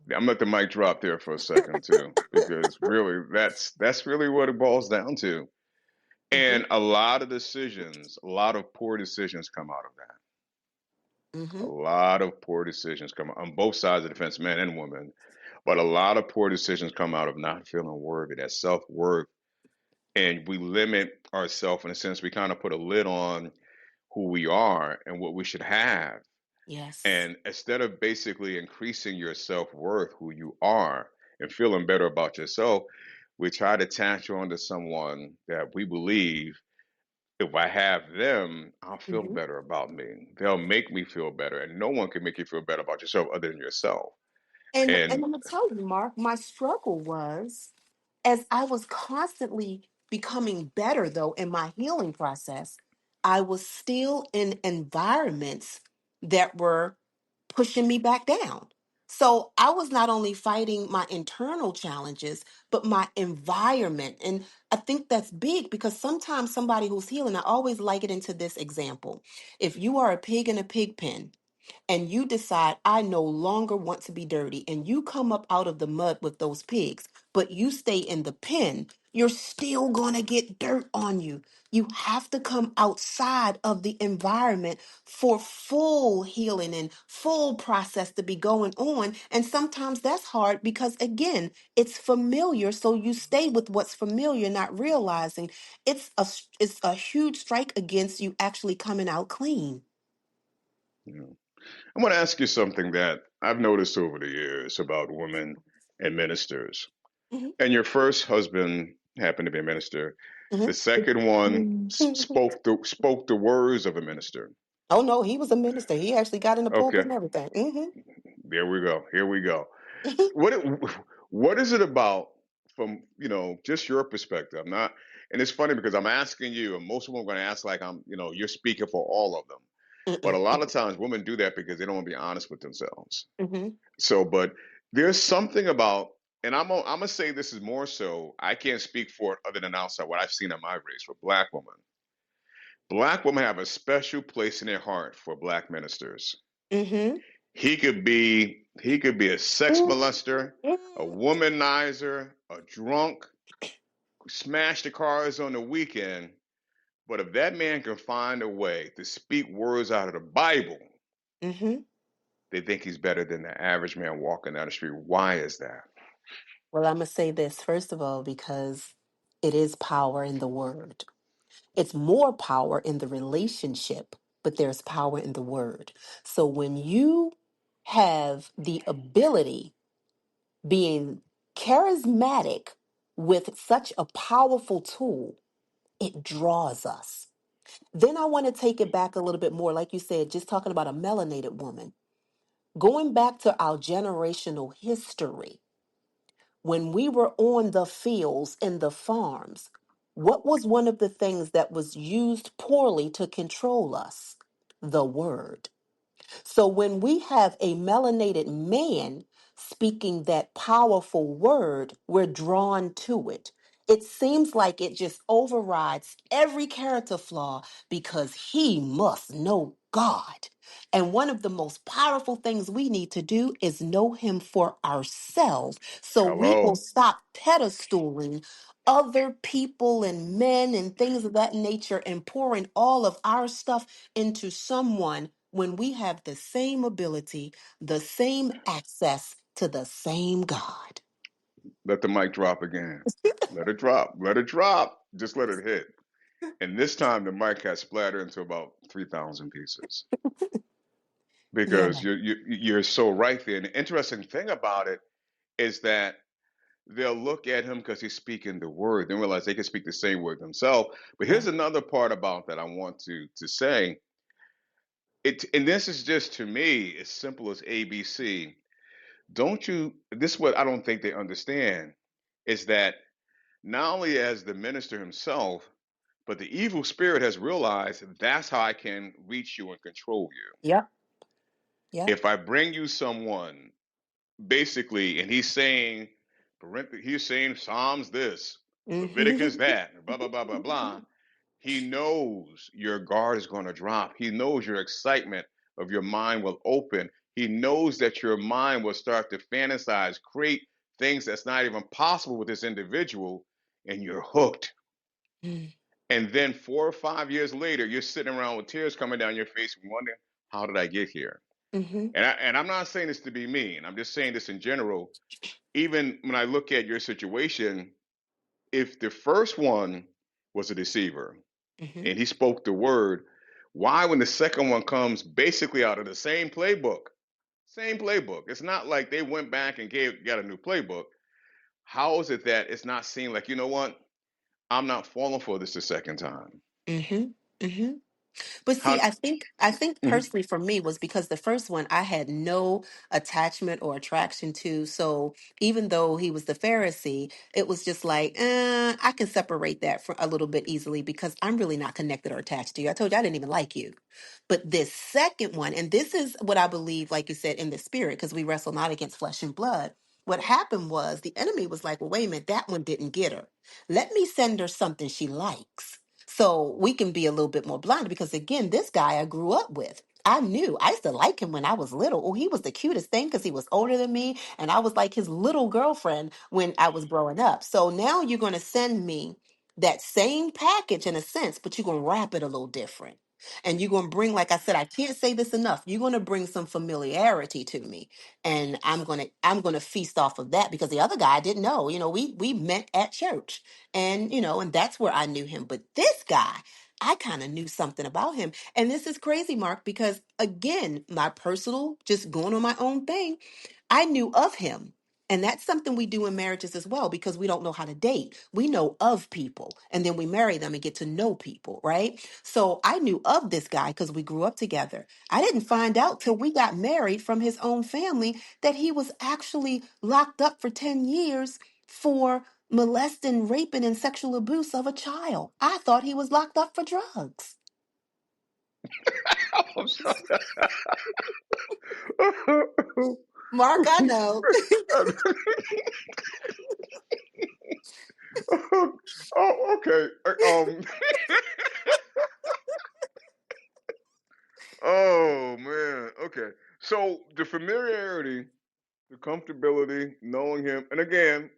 I'm gonna let the mic drop there for a second too, because really that's really what it boils down to. Hmm. And a lot of decisions, a lot of poor decisions come out of that. A Hmm. lot of poor decisions come on both sides of the fence, men and women. But a lot of poor decisions come out of not feeling worthy, that self worth. And we limit ourselves in a sense. We kind of put a lid on who we are and what we should have. Yes. And instead of basically increasing your self worth, who you are, and feeling better about yourself, we try to attach on to someone that we believe if I have them, I'll feel Hmm. better about me. They'll make me feel better. And no one can make you feel better about yourself other than yourself. And And I'm gonna tell you, Mark, my struggle was as I was constantly becoming better though in my healing process, I was still in environments that were pushing me back down. So I was not only fighting my internal challenges, but my environment. And I think that's big because sometimes somebody who's healing, I always like it into this example. If you are a pig in a pig pen, and you decide, I no longer want to be dirty, and you come up out of the mud with those pigs, but you stay in the pen, you're still going to get dirt on you. You have to come outside of the environment for full healing and full process to be going on. And sometimes that's hard because, again, it's familiar. So you stay with what's familiar, not realizing it's a huge strike against you actually coming out clean. you know, I'm going to ask you something that I've noticed over the years about women and ministers. Mhm, And your first husband happened to be a minister. The mhm. second one Mhm. spoke the words of a minister. Oh no, he was a minister. He actually got in the pulpit Okay, and everything. there we go. Here we go. Hmm. What what is it about from just your perspective? I'm not, and it's funny because I'm asking you, and most of them are going to ask like you're speaking for all of them. But a lot of times women do that because they don't want to be honest with themselves. Hmm. So, but there's something about, and I'm gonna say this is more so. I can't speak for it other than outside what I've seen in my race for black women. Black women have a special place in their heart for black ministers. Hmm. He could be a sex molester, a womanizer, a drunk, smash the cars on the weekend. But if that man can find a way to speak words out of the Bible, Hmm. they think he's better than the average man walking down the street. Why is that? Well, I'm gonna say this first of all because it is power in the word. It's more power in the relationship, but there's power in the word. So when you have the ability being charismatic with such a powerful tool, it draws us. Then I want to take it back a little bit more, like you said, just talking about a melanated woman. Going back to our generational history, when we were on the fields and the farms, what was one of the things that was used poorly to control us? The word. So when we have a melanated man speaking that powerful word, we're drawn to it. It seems like it just overrides every character flaw because he must know God. And one of the most powerful things we need to do is know him for ourselves. So we will Hello. stop pedestaling other people and men and things of that nature and pouring all of our stuff into someone when we have the same ability, the same access to the same God. Let the mic drop again. Let it drop. Let it drop. Just let it hit. And this time the mic has splattered into about 3,000 pieces Yeah. because you're so right there. And the interesting thing about it is that they'll look at him because he's speaking the word, then realize they can speak the same word themselves. But Yeah. here's another part about that I want to say. And this is just to me as simple as ABC. Don't you? This is what I don't think they understand is that not only as the minister himself, but the evil spirit has realized that's how I can reach you and control you. Yep. Yep. If I bring you someone, basically, and he's saying Psalms this, Leviticus Hmm. that, blah, blah, blah, blah, blah. He knows your guard is going to drop. He knows your excitement of your mind will open. He knows that your mind will start to fantasize, create things that's not even possible with this individual, and you're hooked. And then 4 or 5 years later, you're sitting around with tears coming down your face and wondering, how did I get here? Hmm. And I'm not saying this to be mean. I'm just saying this in general. Even when I look at your situation, if the first one was a deceiver Hmm. and he spoke the word, why, when the second one comes basically out of the same playbook, it's not like they went back and got a new playbook. How is it that it's not seen like, you know what? I'm not falling for this the second time. Hmm. Hmm. But see, How? I think Mhm. personally for me was because the first one I had no attachment or attraction to. So even though he was the Pharisee, it was just like, I can separate that for a little bit easily because I'm really not connected or attached to you. I told you I didn't even like you. But this second one, and this is what I believe, like you said, in the spirit, because we wrestle not against flesh and blood. What happened was the enemy was like, well, wait a minute, that one didn't get her. Let me send her something she likes. So we can be a little bit more blind because again, this guy I grew up with. I knew I used to like him when I was little. Oh, he was the cutest thing because he was older than me. And I was like his little girlfriend when I was growing up. So now you're going to send me that same package in a sense, but you're going to wrap it a little different. And you're going to bring, like I said, I can't say this enough. You're going to bring some familiarity to me. And I'm going to feast off of that because the other guy I didn't know. We met at church and that's where I knew him. But this guy, I kind of knew something about him. And this is crazy, Mark, because again, my personal, just going on my own thing, I knew of him. And that's something we do in marriages as well because we don't know how to date. We know of people and then we marry them and get to know people, right? So I knew of this guy because we grew up together. I didn't find out till we got married from his own family that he was actually locked up for 10 years for molesting, raping, and sexual abuse of a child. I thought he was locked up for drugs. I'm sorry. Mark, I know. Oh, okay. Oh man. Okay. So the familiarity, the comfortability, knowing him, and again,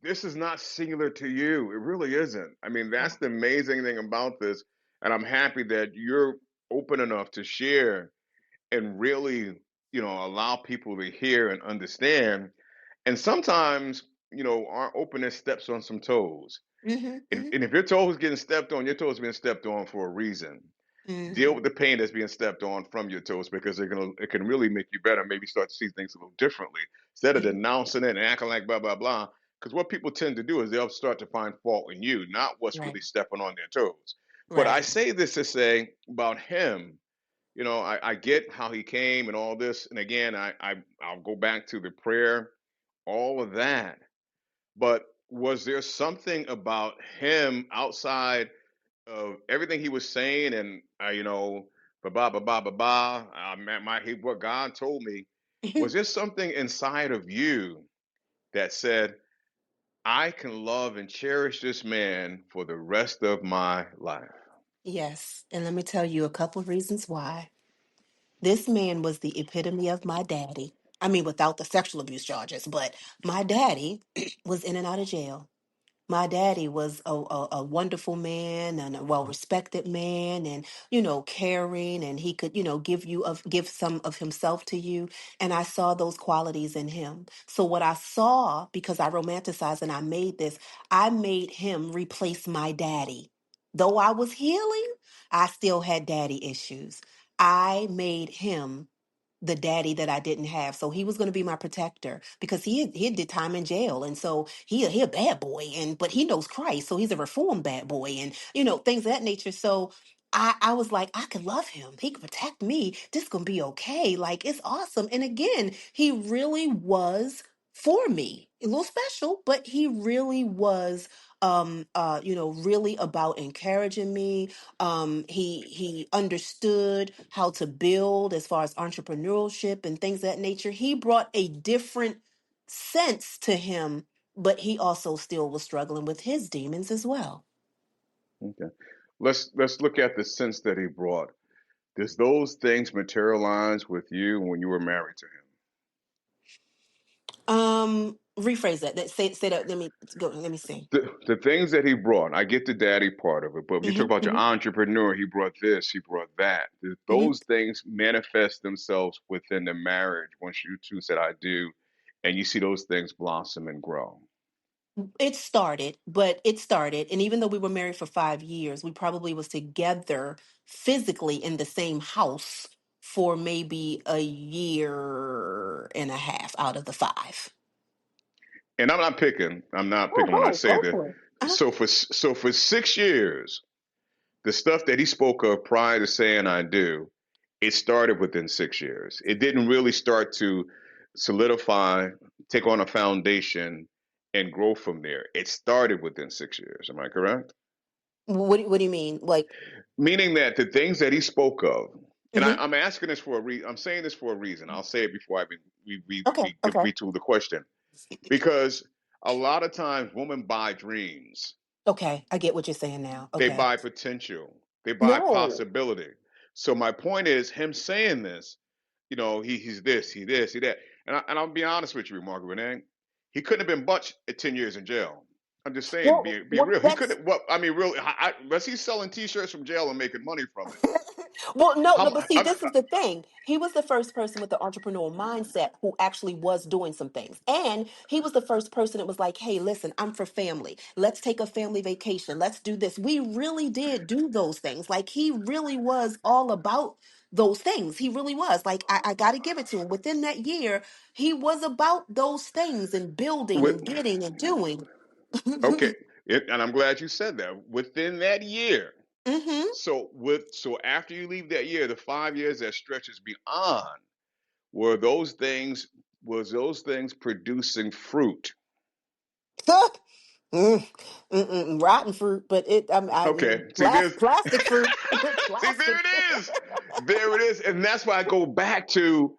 this is not singular to you. It really isn't. I mean, Yeah. that's the amazing thing about this, and I'm happy that you're open enough to share and really, allow people to hear and understand. And sometimes, our openness steps on some toes. Hmm. Hmm. And if your toe is getting stepped on, your toe is being stepped on for a reason. Deal Hmm. with the pain that's being stepped on from your toes because it can really make you better. Maybe start to see things a little differently instead of Hmm. denouncing it and acting like blah blah blah. Because what people tend to do is they'll start to find fault in you, not what's Right. really stepping on their toes. But I Right. say this to say about him. I get how he came and all this, and again, I'll go back to the prayer all of that. But was there something about him outside of everything he was saying and ba ba ba ba ba ba, what God told me, was there something inside of you that said, I can love and cherish this man for the rest of my life? Yes, and let me tell you a couple of reasons why. This man was the epitome of my daddy. I mean, without the sexual abuse charges, but my daddy was in and out of jail. My daddy was a wonderful man and a well-respected man, and caring, and he could give some of himself to you, and I saw those qualities in him. So what I saw, because I romanticized and I made this, I made him replace my daddy. Though I was healing, I still had daddy issues. I made him the daddy that I didn't have. So he was going to be my protector because he did time in jail, and so he a bad boy, and but he knows Christ, so he's a reformed bad boy, and things of that nature. So I was like, I could love him. He could protect me. This gonna be okay. Like, it's awesome. And again, he really was for me. A little special, but he really was really about encouraging me. He understood how to build as far as entrepreneurship and things of that nature. He brought a different sense to him, but he also still was struggling with his demons as well. Okay. Let's look at the sense that he brought. Does those things materialize with you when you were married to him? Rephrase that. Say that. Let me go. Let me see. The things that he brought, I get the daddy part of it, but when you talk Hmm. about your Hmm. entrepreneur, he brought this, he brought that. Hmm. Those things manifest themselves within the marriage once you two said I do, and you see those things blossom and grow. It started, and even though we were married for 5 years, we probably was together physically in the same house for maybe a year and a half out of the five. And I'm not picking when I Oh, say go that. for it. So for 6 years, the stuff that he spoke of prior to saying I do, it started within 6 years. It didn't really start to solidify, take on a foundation, and grow from there. It started within 6 years. Am I correct? What do you mean? Like, Meaning that the things that he spoke of, and hmm. I'm asking this for a reason. I'm saying this for a reason. I'll say it before Okay, we okay, get to the question, because a lot of times women buy dreams. okay. I get what you're saying now. They Okay. buy potential. They buy No. possibility. So my point is, him saying this, he's this, he that, and I'll be honest with you, Margaret Renee, he couldn't have been butch at 10 years in jail. I'm just saying, Well, be well, real. He that's couldn't. What I mean, really, was he selling T-shirts from jail and making money from it? well, no, How? no, but see, this is the thing. He was the first person with the entrepreneurial mindset who actually was doing some things. And he was the first person that was like, hey, listen, I'm for family. Let's take a family vacation. Let's do this. We really did do those things. Like, he really was all about those things. He really was. Like, I got to give it to him. Within that year, he was about those things and building with, and getting and doing. okay, and I'm glad you said that. Within that year, Hmm. so after you leave that year, the 5 years that stretches beyond, were those things was those things producing fruit? Mm, rotten fruit, but I mean, Okay, see this. plastic fruit, See, there plastic. it is. There it is. And that's why I go back to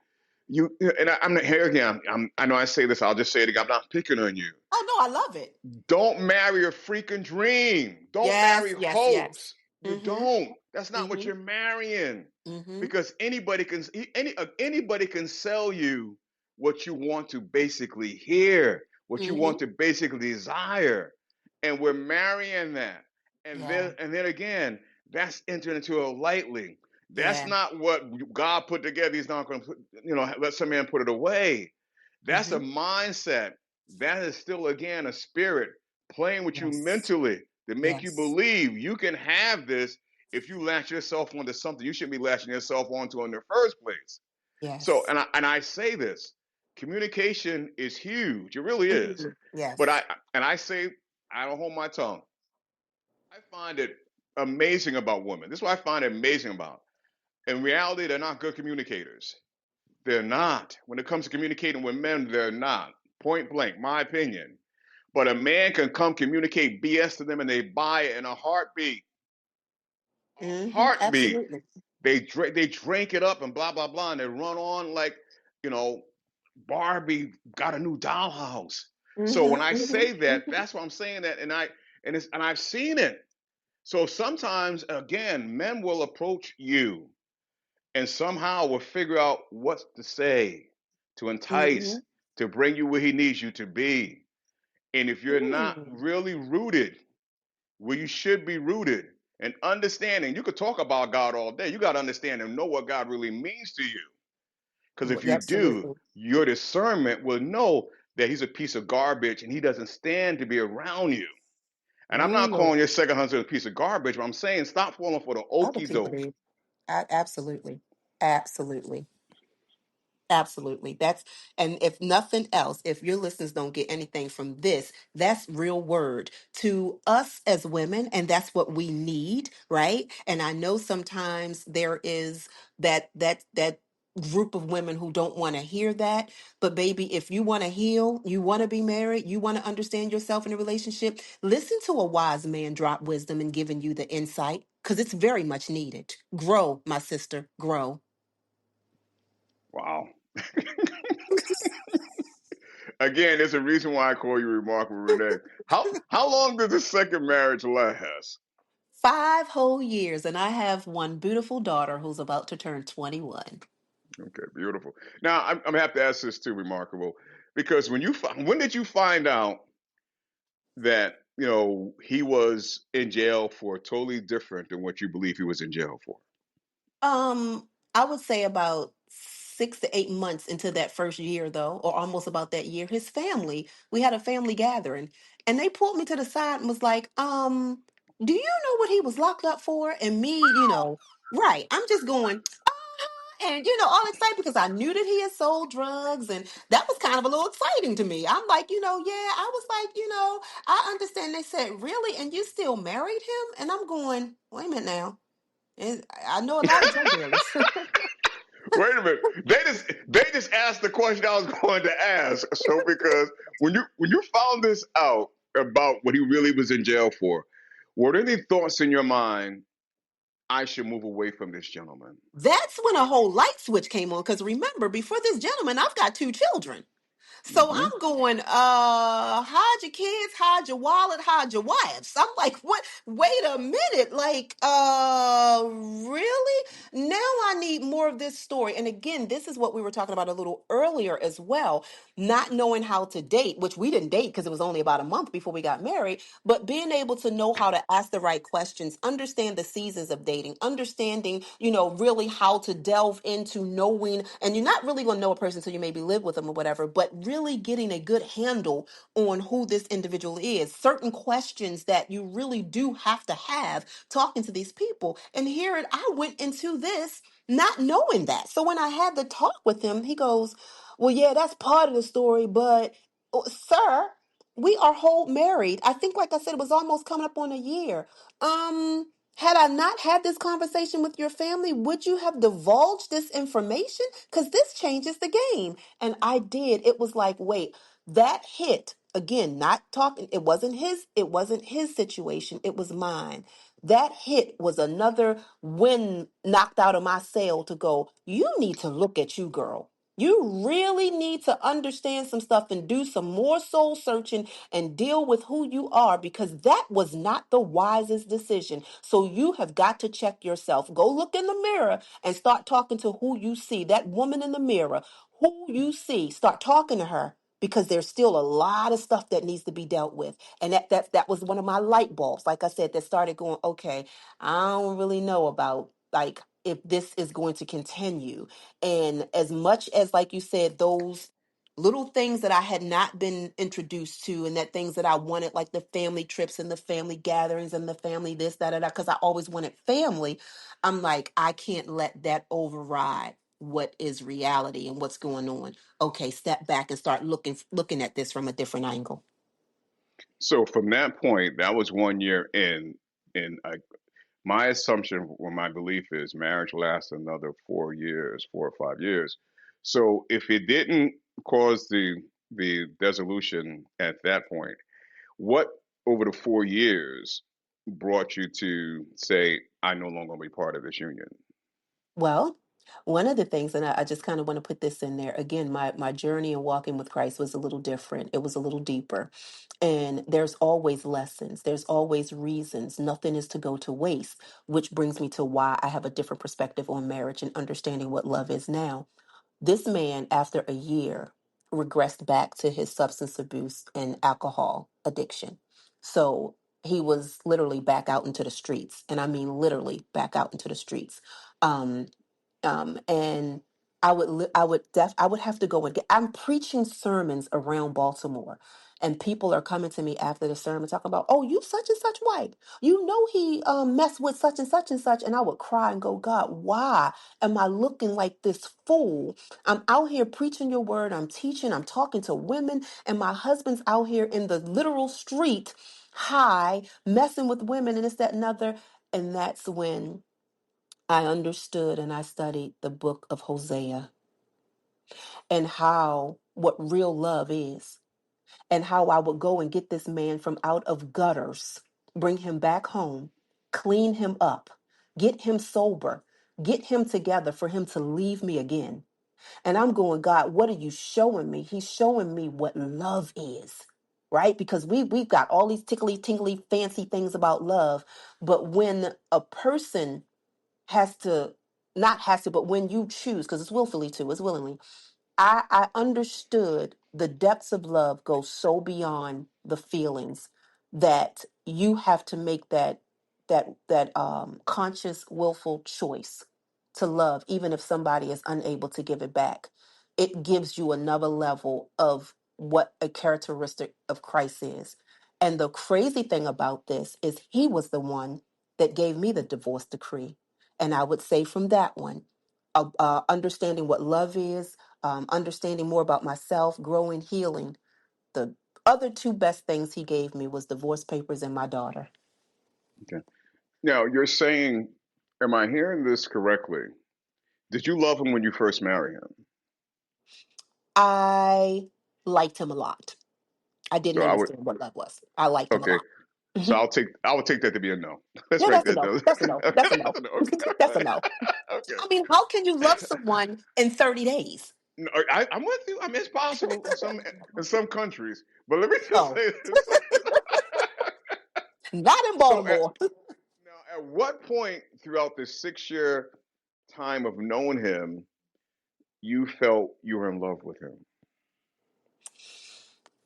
you. And I'm not here again. I know I say this, I'll just say it again. I'm not picking on you. Oh no, I love it. Don't marry a freaking dream. Don't Yes, marry yes, yes. hopes. You Mm-hmm. don't. That's not what Mm-hmm. you're marrying. Mm-hmm. Because anybody can sell you what you want to basically hear, what you Mm-hmm. want to basically desire. And we're marrying that. And Yeah. then again, that's entered into it lightly. That's Yeah. not what God put together. He's not going to let some man put it away. That's a Mm-hmm. mindset. That is still, again, a spirit playing with you Yes. mentally to make you Yes. believe you can have this if you latch yourself onto something you shouldn't be latching yourself onto in the first place. So, Yes. and I say this, communication is huge. It really is. Mhm. But Yes. I say, I don't hold my tongue. I find it amazing about women. This is what I find it amazing about. In reality, they're not good communicators. They're not. When it comes to communicating with men, they're not. Point blank, my opinion. But a man can come communicate BS to them and they buy it in a heartbeat. Heartbeat. Absolutely. They drink it up and blah blah blah, and they run on like, you know, Barbie got a new dollhouse. So when I say that, Hmm. that's what I'm saying that, and I've seen it. So sometimes again, men will approach you and somehow will figure out what to say to entice, Hmm. to bring you where he needs you to be. And if you're not Hmm. really rooted where you should be rooted and understanding, you could talk about God all day. You got to understand and know what God really means to you. Because if you do, Absolutely. your discernment will know that he's a piece of garbage and he doesn't stand to be around you. And I'm Oh, not Lord. calling your second husband a piece of garbage, but I'm saying stop falling for the Other okie people doke. do. Absolutely. Absolutely. Absolutely. That's, and if nothing else, if your listeners don't get anything from this, that's real word to us as women. And that's what we need. Right. And I know sometimes there is that group of women who don't want to hear that. But baby, if you want to heal, you want to be married, you want to understand yourself in a relationship, listen to a wise man drop wisdom and giving you the insight because it's very much needed. Grow, my sister, grow. Wow. Again, there's a reason why I call you remarkable, Renee. How long does the second marriage last? 5 whole years, and I have one beautiful daughter who's about to turn 21. Okay, beautiful. Now I'm gonna have to ask this too, remarkable, because when did you find out that he was in jail for totally different than what you believe he was in jail for? I would say about 6 to 8 months into that first year, though, or almost about that year, his family, we had a family gathering, and they pulled me to the side and was like, do you know what he was locked up for? And me, right. I'm just going, and all excited because I knew that he had sold drugs, and that was kind of a little exciting to me. I'm like, yeah, I was like, I understand. They said, really? And you still married him? And I'm going, wait a minute now. I know a lot of drug dealers. Wait a minute. They just asked the question I was going to ask. So because when you found this out about what he really was in jail for, were there any thoughts in your mind? I should move away from this gentleman. That's when a whole light switch came on. Because remember, before this gentleman, I've got 2 children. So Hmm. I'm going, hide your kids, hide your wallet, hide your wives. I'm like, what? Wait a minute. Like, really? Now I need more of this story. And again, this is what we were talking about a little earlier as well. Not knowing how to date, which we didn't date because it was only about a month before we got married, but being able to know how to ask the right questions, understand the seasons of dating, understanding, really how to delve into knowing, and you're not really going to know a person until you maybe live with them or whatever, but really getting a good handle on who this individual is. Certain questions that you really do have to have talking to these people. And here I went into this not knowing that. So when I had the talk with him, he goes, well, yeah, that's part of the story, but sir, we are whole married. I think, like I said, it was almost coming up on a year. Had I not had this conversation with your family, would you have divulged this information? Because this changes the game. And I did. It was like, wait, that hit again, not talking. It wasn't his situation. It was mine. That hit was another wind knocked out of my sail to go, you need to look at you, girl. You really need to understand some stuff and do some more soul searching and deal with who you are because that was not the wisest decision. So you have got to check yourself. Go look in the mirror and start talking to who you see. That woman in the mirror, who you see, start talking to her because there's still a lot of stuff that needs to be dealt with. And that was one of my light bulbs, like I said, that started going, okay, I don't really know about like if this is going to continue. And as much as, like you said, those little things that I had not been introduced to, and that things that I wanted, like the family trips and the family gatherings and the family this, that, and that, because I always wanted family. I'm like, I can't let that override what is reality and what's going on. Okay, step back and start looking at this from a different angle. So from that point, that was 1 year in, and my assumption or my belief is marriage lasts another 4 years, 4 or 5 years. So if it didn't cause the the dissolution at that point. What over the 4 years brought you to say, I no longer want to be part of this union? Well, one of the things, and I just kind of want to put this in there again, my journey in walking with Christ was a little different. It was a little deeper. And there's always lessons, there's always reasons. Nothing is to go to waste, which brings me to why I have a different perspective on marriage and understanding what love is now. This man, after a year, regressed back to his substance abuse and alcohol addiction. So he was literally back out into the streets. And I mean, literally back out into the streets. Um, and I would have to go and get. I'm preaching sermons around Baltimore, and people are coming to me after the sermon talking about, "Oh, you such and such white. You know he messed with such and such and such." And I would cry and go, "God, why am I looking like this fool? I'm out here preaching your word. I'm teaching. I'm talking to women, and my husband's out here in the literal street, high, messing with women, and it's that and other." And that's when I understood and I studied the book of Hosea and how what real love is, and how I would go and get this man from out of gutters, bring him back home, clean him up, get him sober, get him together for him to leave me again. And I'm going, God, what are you showing me? He's showing me what love is. Right? Because we've got all these tickly, tingly, fancy things about love. But when a person has to, not has to, but when you choose, because it's willfully too, it's willingly, I understood the depths of love go so beyond the feelings that you have to make that conscious, willful choice to love, even if somebody is unable to give it back. It gives you another level of what a characteristic of Christ is. And the crazy thing about this is he was the one that gave me the divorce decree. And I would say from that one, understanding what love is, understanding more about myself, growing, healing. The other two best things he gave me was divorce papers and my daughter. Okay. Now, you're saying, am I hearing this correctly? Did you love him when you first married him? I liked him a lot. I didn't So I would, understand what love was. I liked him a okay. lot. So Mhm. I would take that to be a no. Let's No, make that's a that no. no. That's a no. Okay, That's a no. that's a no. Okay. That's a no. Okay. I mean, how can you love someone in 30 days? No, I'm with you. I mean, it's possible in some countries, but let me just No, say this. not in So Baltimore. now, at what point throughout this 6 year time of knowing him, you felt you were in love with him?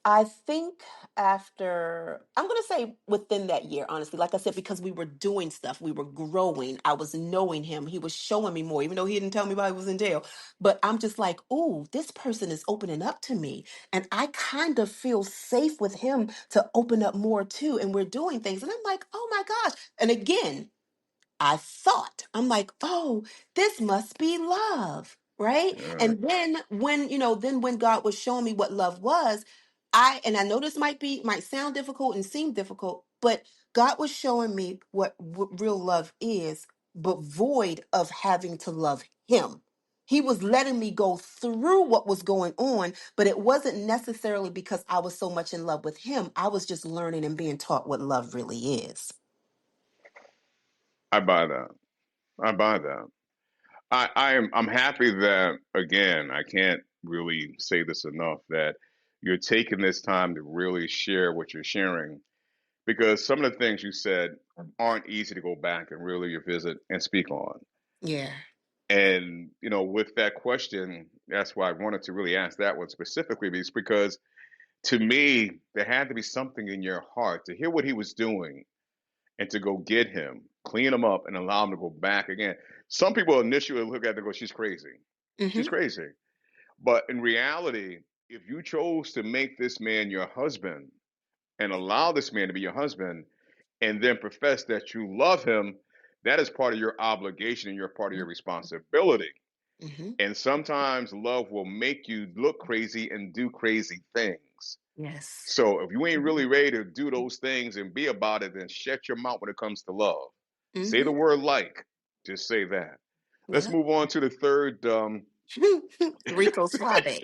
I think after, I'm going to say within that year, honestly, like I said, because we were doing stuff, we were growing. I was knowing him. He was showing me more, even though he didn't tell me why he was in jail. But I'm just like, oh, this person is opening up to me. And I kind of feel safe with him to open up more too. And we're doing things. And I'm like, oh my gosh. And again, I thought, I'm like, oh, this must be love, right? All right. And then then when God was showing me what love was, and I know this might sound difficult and seem difficult, but God was showing me what real love is, but void of having to love Him. He was letting me go through what was going on, but it wasn't necessarily because I was so much in love with Him. I was just learning and being taught what love really is. I buy that. I buy that. I'm happy that again, I can't really say this enough that you're taking this time to really share what you're sharing because some of the things you said aren't easy to go back and really revisit and speak on. Yeah. And with that question, that's why I wanted to really ask that one specifically, because to me, there had to be something in your heart to hear what he was doing and to go get him, clean him up, and allow him to go back again. Some people initially look at it and go, she's crazy. She's Mm-hmm. crazy. But in reality, if you chose to make this man your husband and allow this man to be your husband and then profess that you love him, that is part of your obligation and you're part of your responsibility. Mm-hmm. And sometimes love will make you look crazy and do crazy things. Yes. So if you ain't really ready to do those things and be about it, then shut your mouth when it comes to love. Say the Mm-hmm. word like. Just say that. Let's Yeah. move on to the third Rico Suave.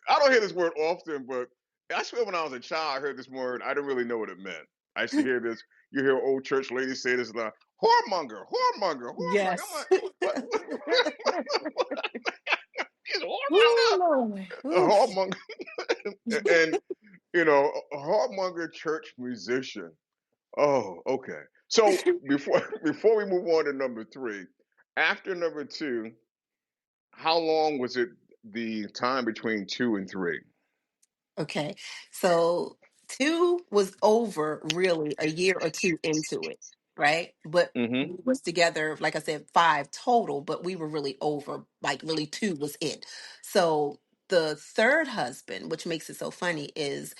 I don't hear this word often, but I swear when I was a child, I heard this word. I didn't really know what it meant. I used to hear this. You hear old church ladies say this, like, whoremonger, whoremonger, whoremonger. I'm Yes. like, he's a Ooh, whoremonger. Lord. A Oof. whoremonger. And, you know, a whoremonger church musician. Oh, okay. So before we move on to number three, after number two, how long was it the time between two and three? Okay. So two was over really a year or two into it, right? But Mm-hmm. we was together, like I said, five total, but we were really over, like really two was it. So the third husband, which makes it so funny, is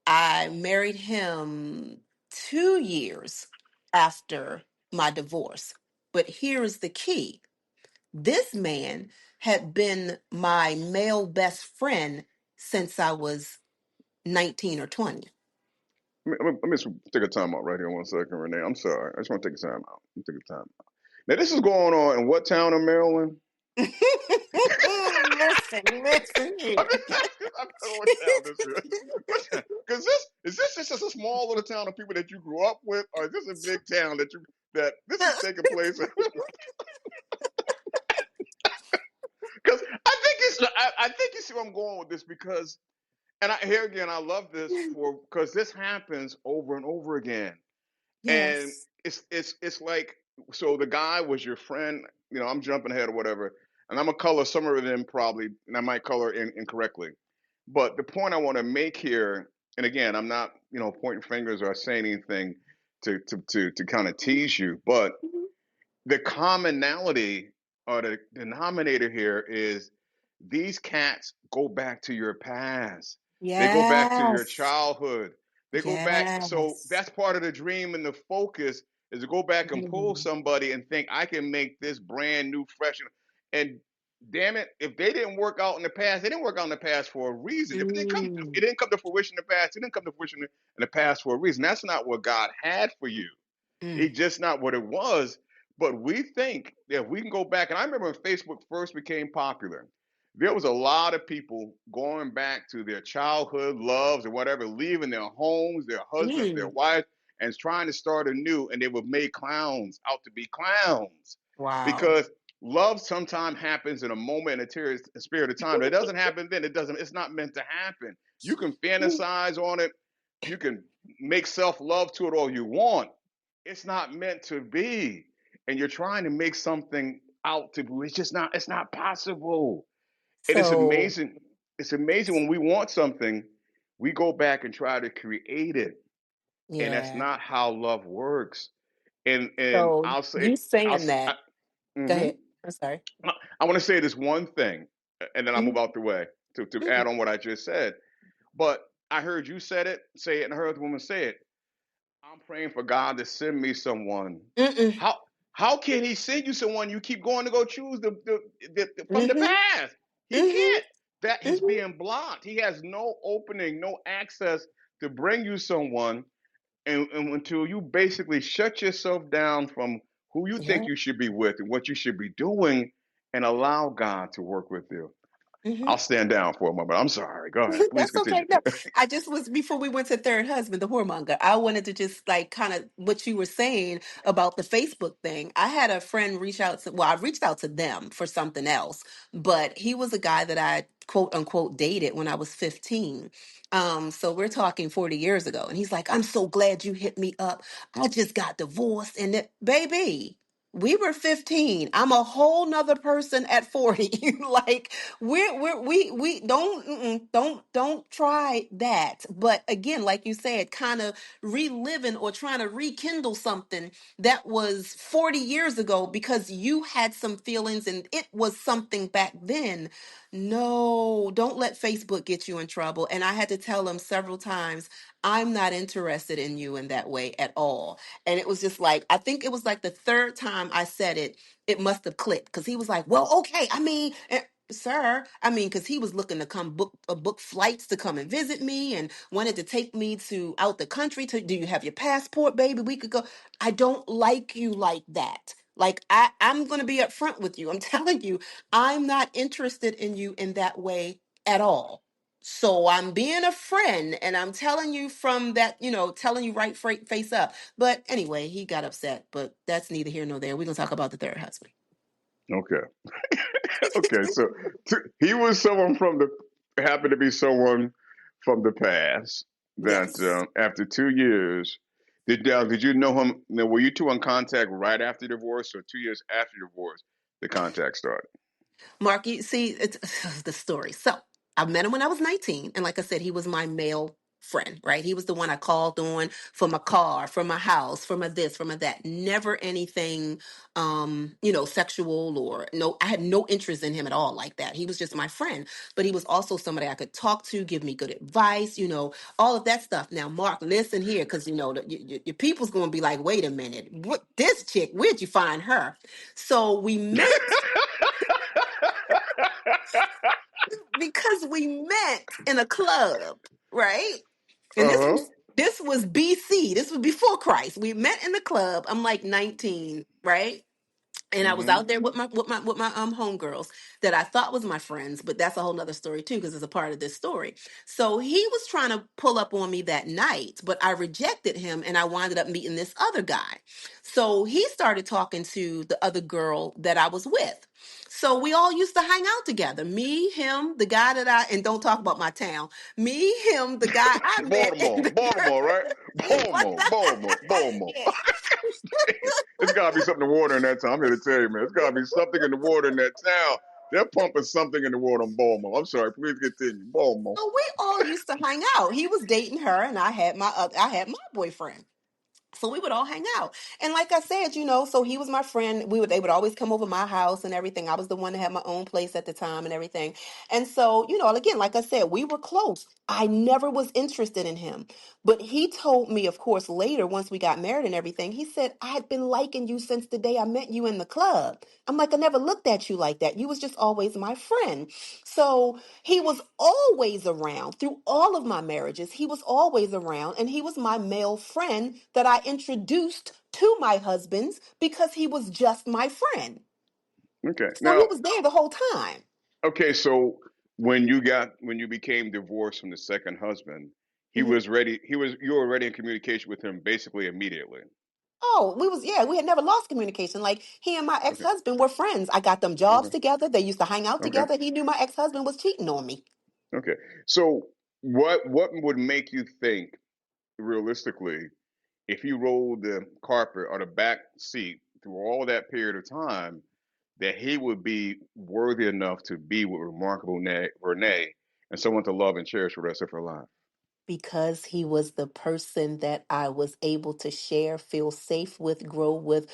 I married him 2 years after my divorce. But here's the key. This man had been my male best friend since I was 19 or 20. Let me just take a time out right here 1 second, Renee. I'm sorry. I just want to take a time out. Take a time out. Now, this is going on in what town in Maryland? Listen I'm here. just asking. I don't know what town this is. Because this just a small little town of people that you grew up with, or is this a big town that this is taking place? Because I think you see where I'm going with this because and here again I love this for because this happens over and over again. And Yes. it's like so the guy was your friend, you know, I'm jumping ahead or whatever, and I'm gonna color some of them probably, and I might color incorrectly. But the point I want to make here, and again, I'm not, you know, pointing fingers or saying anything to kind of tease you, but the commonality or the denominator here is these cats go back to your past. They go back to your Yes. childhood. They go back. So Yes. that's part of the dream and the focus is to go back and pull Mm. somebody and think I can make this brand new, fresh. And damn it, if they didn't work out in the past, they didn't work out in the past for a reason. If Mm. it didn't come to fruition in the past. It didn't come to fruition in the past for a reason. That's not what God had for you. Mm. It's just not what it was. But we think that we can go back, and I remember when Facebook first became popular, there was a lot of people going back to their childhood loves or whatever, leaving their homes, their husbands, their Mm. wives, and trying to start anew. And they were made clowns out to be clowns Wow. because love sometimes happens in a moment, a spirit of time. It doesn't happen then. It doesn't. It's not meant to happen. You can fantasize on it. You can make self love to it all you want. It's not meant to be, and you're trying to make something out to be. It's just not. It's not possible. And it's So, amazing. It's amazing when we want something, we go back and try to create it, and that's yeah. not how love works. And So I'll say you I'll saying s- I, that, go mhm. ahead. I'm sorry. I want to say this one thing, and then I'll move Mhm. out the way to add on what I just said. But I heard you say it, and I heard the woman say it. I'm praying for God to send me someone. Mm-mm. How how can He send you someone? You keep going to go choose from the Mm-hmm. past. He Mm-hmm. can't. That He's Mm-hmm. being blocked. He has no opening, no access to bring you someone, and until you basically shut yourself down from who you think Yeah. you should be with and what you should be doing, and allow God to work with you. Mm-hmm. I'll stand down for a moment. I'm sorry. Go ahead. Please That's okay. continue. No, I just was before we went to third husband, the whoremonger. I wanted to just like kind of what you were saying about the Facebook thing. I had a friend reach out to, well, I reached out to them for something else, but he was a guy that I quote unquote dated when I was 15. So we're talking 40 years ago, and he's like, "I'm so glad you hit me up. I just got divorced, and it, baby." We were 15. I'm a whole nother person at 40. Like we don't don't try that. But again, like you said, kind of reliving or trying to rekindle something that was 40 years ago because you had some feelings and it was something back then. No, don't let Facebook get you in trouble. And I had to tell him several times, I'm not interested in you in that way at all. And it was just like, I think it was like the third time I said it, it must have clicked because he was like, well, okay. I mean, sir, I mean, because he was looking to come book flights to come and visit me and wanted to take me to out the country to, do you have your passport, baby? We could go. I don't like you like that. Like I'm going to be upfront with you. I'm telling you, I'm not interested in you in that way at all. So I'm being a friend and I'm telling you from that, telling you right face up. But anyway, he got upset, but that's neither here nor there. We're going to talk about the third husband. Okay. Okay. So he was someone from the happened to be someone from the past that Yes. after 2 years did you know him? Now, were you two in contact right after divorce or 2 years after divorce the contact started? Mark, you see, it's the story. So I met him when I was 19. And like I said, he was my male friend, right? He was the one I called on for my car, for my house, for my this, for my that. Never anything, sexual or no, I had no interest in him at all like that. He was just my friend, but he was also somebody I could talk to, give me good advice, all of that stuff. Now, Mark, listen here, because, your people's going to be like, wait a minute, what this chick, where'd you find her? So we met because we met in a club, right? And this Uh-huh. was this was BC. This was before Christ. We met in the club. I'm like 19, right? And I was Hmm. out there with my homegirls that I thought was my friends, but that's a whole nother story too, because it's a part of this story. So he was trying to pull up on me that night, but I rejected him and I winded up meeting this other guy. So he started talking to the other girl that I was with. So we all used to hang out together. Me, him, the guy and don't talk about my town. Me, him, the guy I met, and Baltimore, the Baltimore, right? girl. What Baltimore, the Baltimore, Baltimore. yeah. It's gotta be something in the water in that town. I'm here to tell you, man. It's gotta be something in the water in that town. They're pumping something in the water in Baltimore. I'm sorry, please continue. Baltimore. So we all used to hang out. He was dating her, and I had my boyfriend. So we would all hang out. And like I said, so he was my friend. They would always come over my house and everything. I was the one that had my own place at the time and everything. And so, again, like I said, we were close. I never was interested in him. But he told me, of course, later, once we got married and everything, he said, I had been liking you since the day I met you in the club. I'm like, I never looked at you like that. You was just always my friend. So he was always around through all of my marriages. He was always around, and he was my male friend that I introduced to my husbands because he was just my friend. Okay. So he Now, was there the whole time. okay, so when you became divorced from the second husband, he Mhm. was ready. You were already in communication with him basically immediately. Oh, we had never lost communication. Like he and my Okay. ex-husband were friends. I got them jobs Okay. together. They used to hang out Okay. together. He knew my ex-husband was cheating on me. Okay. So what would make you think realistically if you rolled the carpet or the back seat through all that period of time that he would be worthy enough to be with remarkable Renee and someone to love and cherish the rest of her life? Because he was the person that I was able to share, feel safe with, grow with.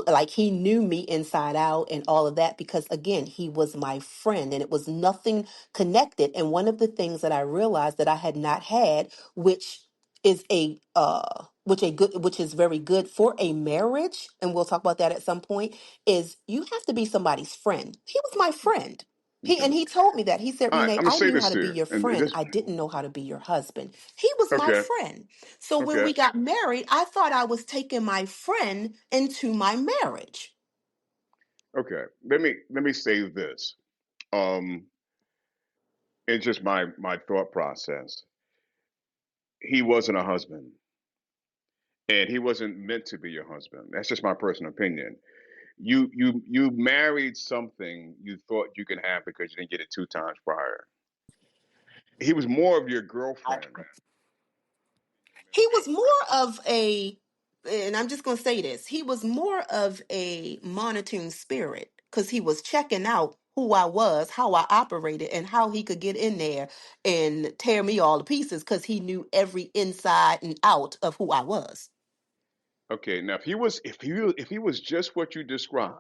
Like he knew me inside out and all of that because again, he was my friend and it was nothing connected. And one of the things that I realized that I had not had, which is very good for a marriage, and we'll talk about that at some point, is you have to be somebody's friend. He was my friend. Okay. He told me that. He said, All right, Renee, I'm gonna I say knew how this to be here, your and friend. this. I didn't know how to be your husband. He was my Okay. friend. So when Okay. we got married, I thought I was taking my friend into my marriage. Okay. Let me say this. Um, it's just my thought process. He wasn't a husband, and he wasn't meant to be your husband. That's just my personal opinion. You married something you thought you could have because you didn't get it two times prior. He was more of your girlfriend than you meant He to be was your more husband. of and I'm just going to say this, he was more of a monitoring spirit because he was checking out who I was, how I operated, and how he could get in there and tear me all to pieces because he knew every inside and out of who I was. Okay, now if he was just what you described,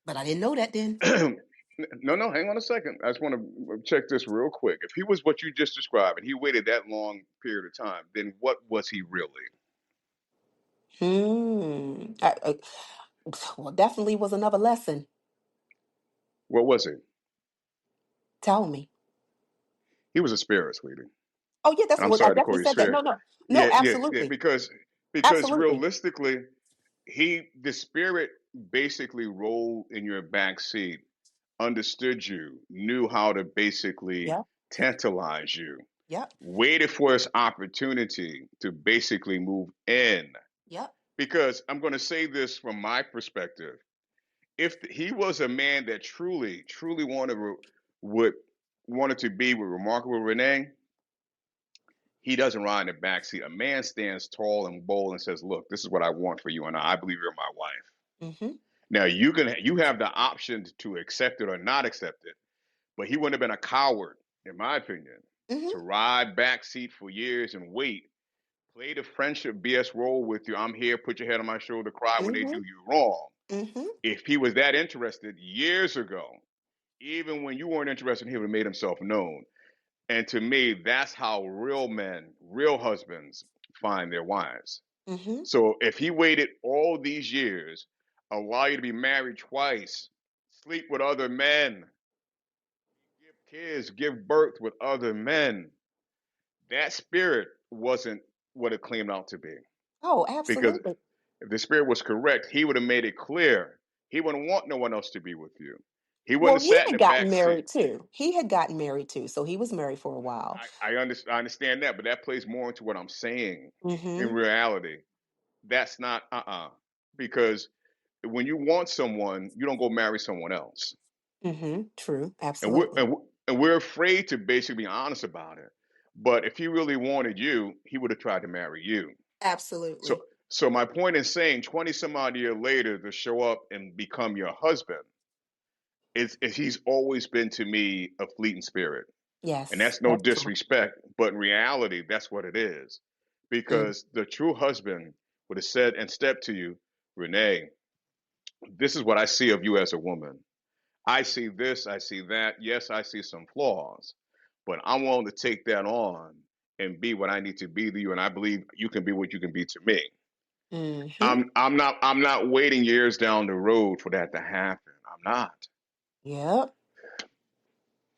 But I didn't know that then. no, hang on a second. I just want to check this real quick. If he was what you just described and he waited that long period of time, then what was he really? Well, definitely was another lesson. What was he? Tell me. He was a spirit, sweetie. Oh yeah, that's And I'm what I sorry to call definitely you said that. No, spirit. no, no, Yeah, yeah, yeah. absolutely, Because absolutely. realistically, the spirit basically rolled in your back seat, understood you, knew how to basically Yep. tantalize you, Yep. waited for his opportunity to basically move in. Yep. Because I'm going to say this from my perspective. If he was a man that truly, truly would wanted to be with remarkable Renee, he doesn't ride in the back seat. A man stands tall and bold and says, "Look, this is what I want for you, and I believe you're my wife." Mm-hmm. Now you have the option to accept it or not accept it, but he wouldn't have been a coward, in my opinion, Mm-hmm. to ride backseat for years and wait, play the friendship BS role with you. I'm here, put your head on my shoulder, cry when they Mm-hmm. do you wrong. Mm-hmm. If he was that interested years ago, even when you weren't interested, he would have made himself known. And to me, that's how real men, real husbands find their wives. Mm-hmm. So if he waited all these years, allow you to be married twice, sleep with other men, give kids, give birth with other men, that spirit wasn't what it claimed out to be. Oh, Because absolutely. if the spirit was correct, he would have made it clear he wouldn't want no one else to be with you. He Well, wouldn't have he sat in had the gotten back seat. married too. He had gotten married too, so he was married for a while. I understand that, but that plays more into what I'm saying. In Mm-hmm. reality, that's not because when you want someone, you don't go marry someone else, Mm-hmm. True. and we're Absolutely. and we're, and we're afraid to basically be honest about it. But if he really wanted you, he would have tried to marry you. So, Absolutely. so my point in saying 20 some odd year later to show up and become your husband is he's always been to me a fleeting spirit. And Yes, that's no that's true. disrespect, but in reality, that's what it is. Mm. Because the true husband would have said and stepped to you, Renee, this is what I see of you as a woman. I see this, I see that. Yes, I see some flaws, but I'm willing to take that on and be what I need to be to you. And I believe you can be what you can be to me. Mm-hmm. I'm not waiting years down the road for that to happen. I'm not. Yep.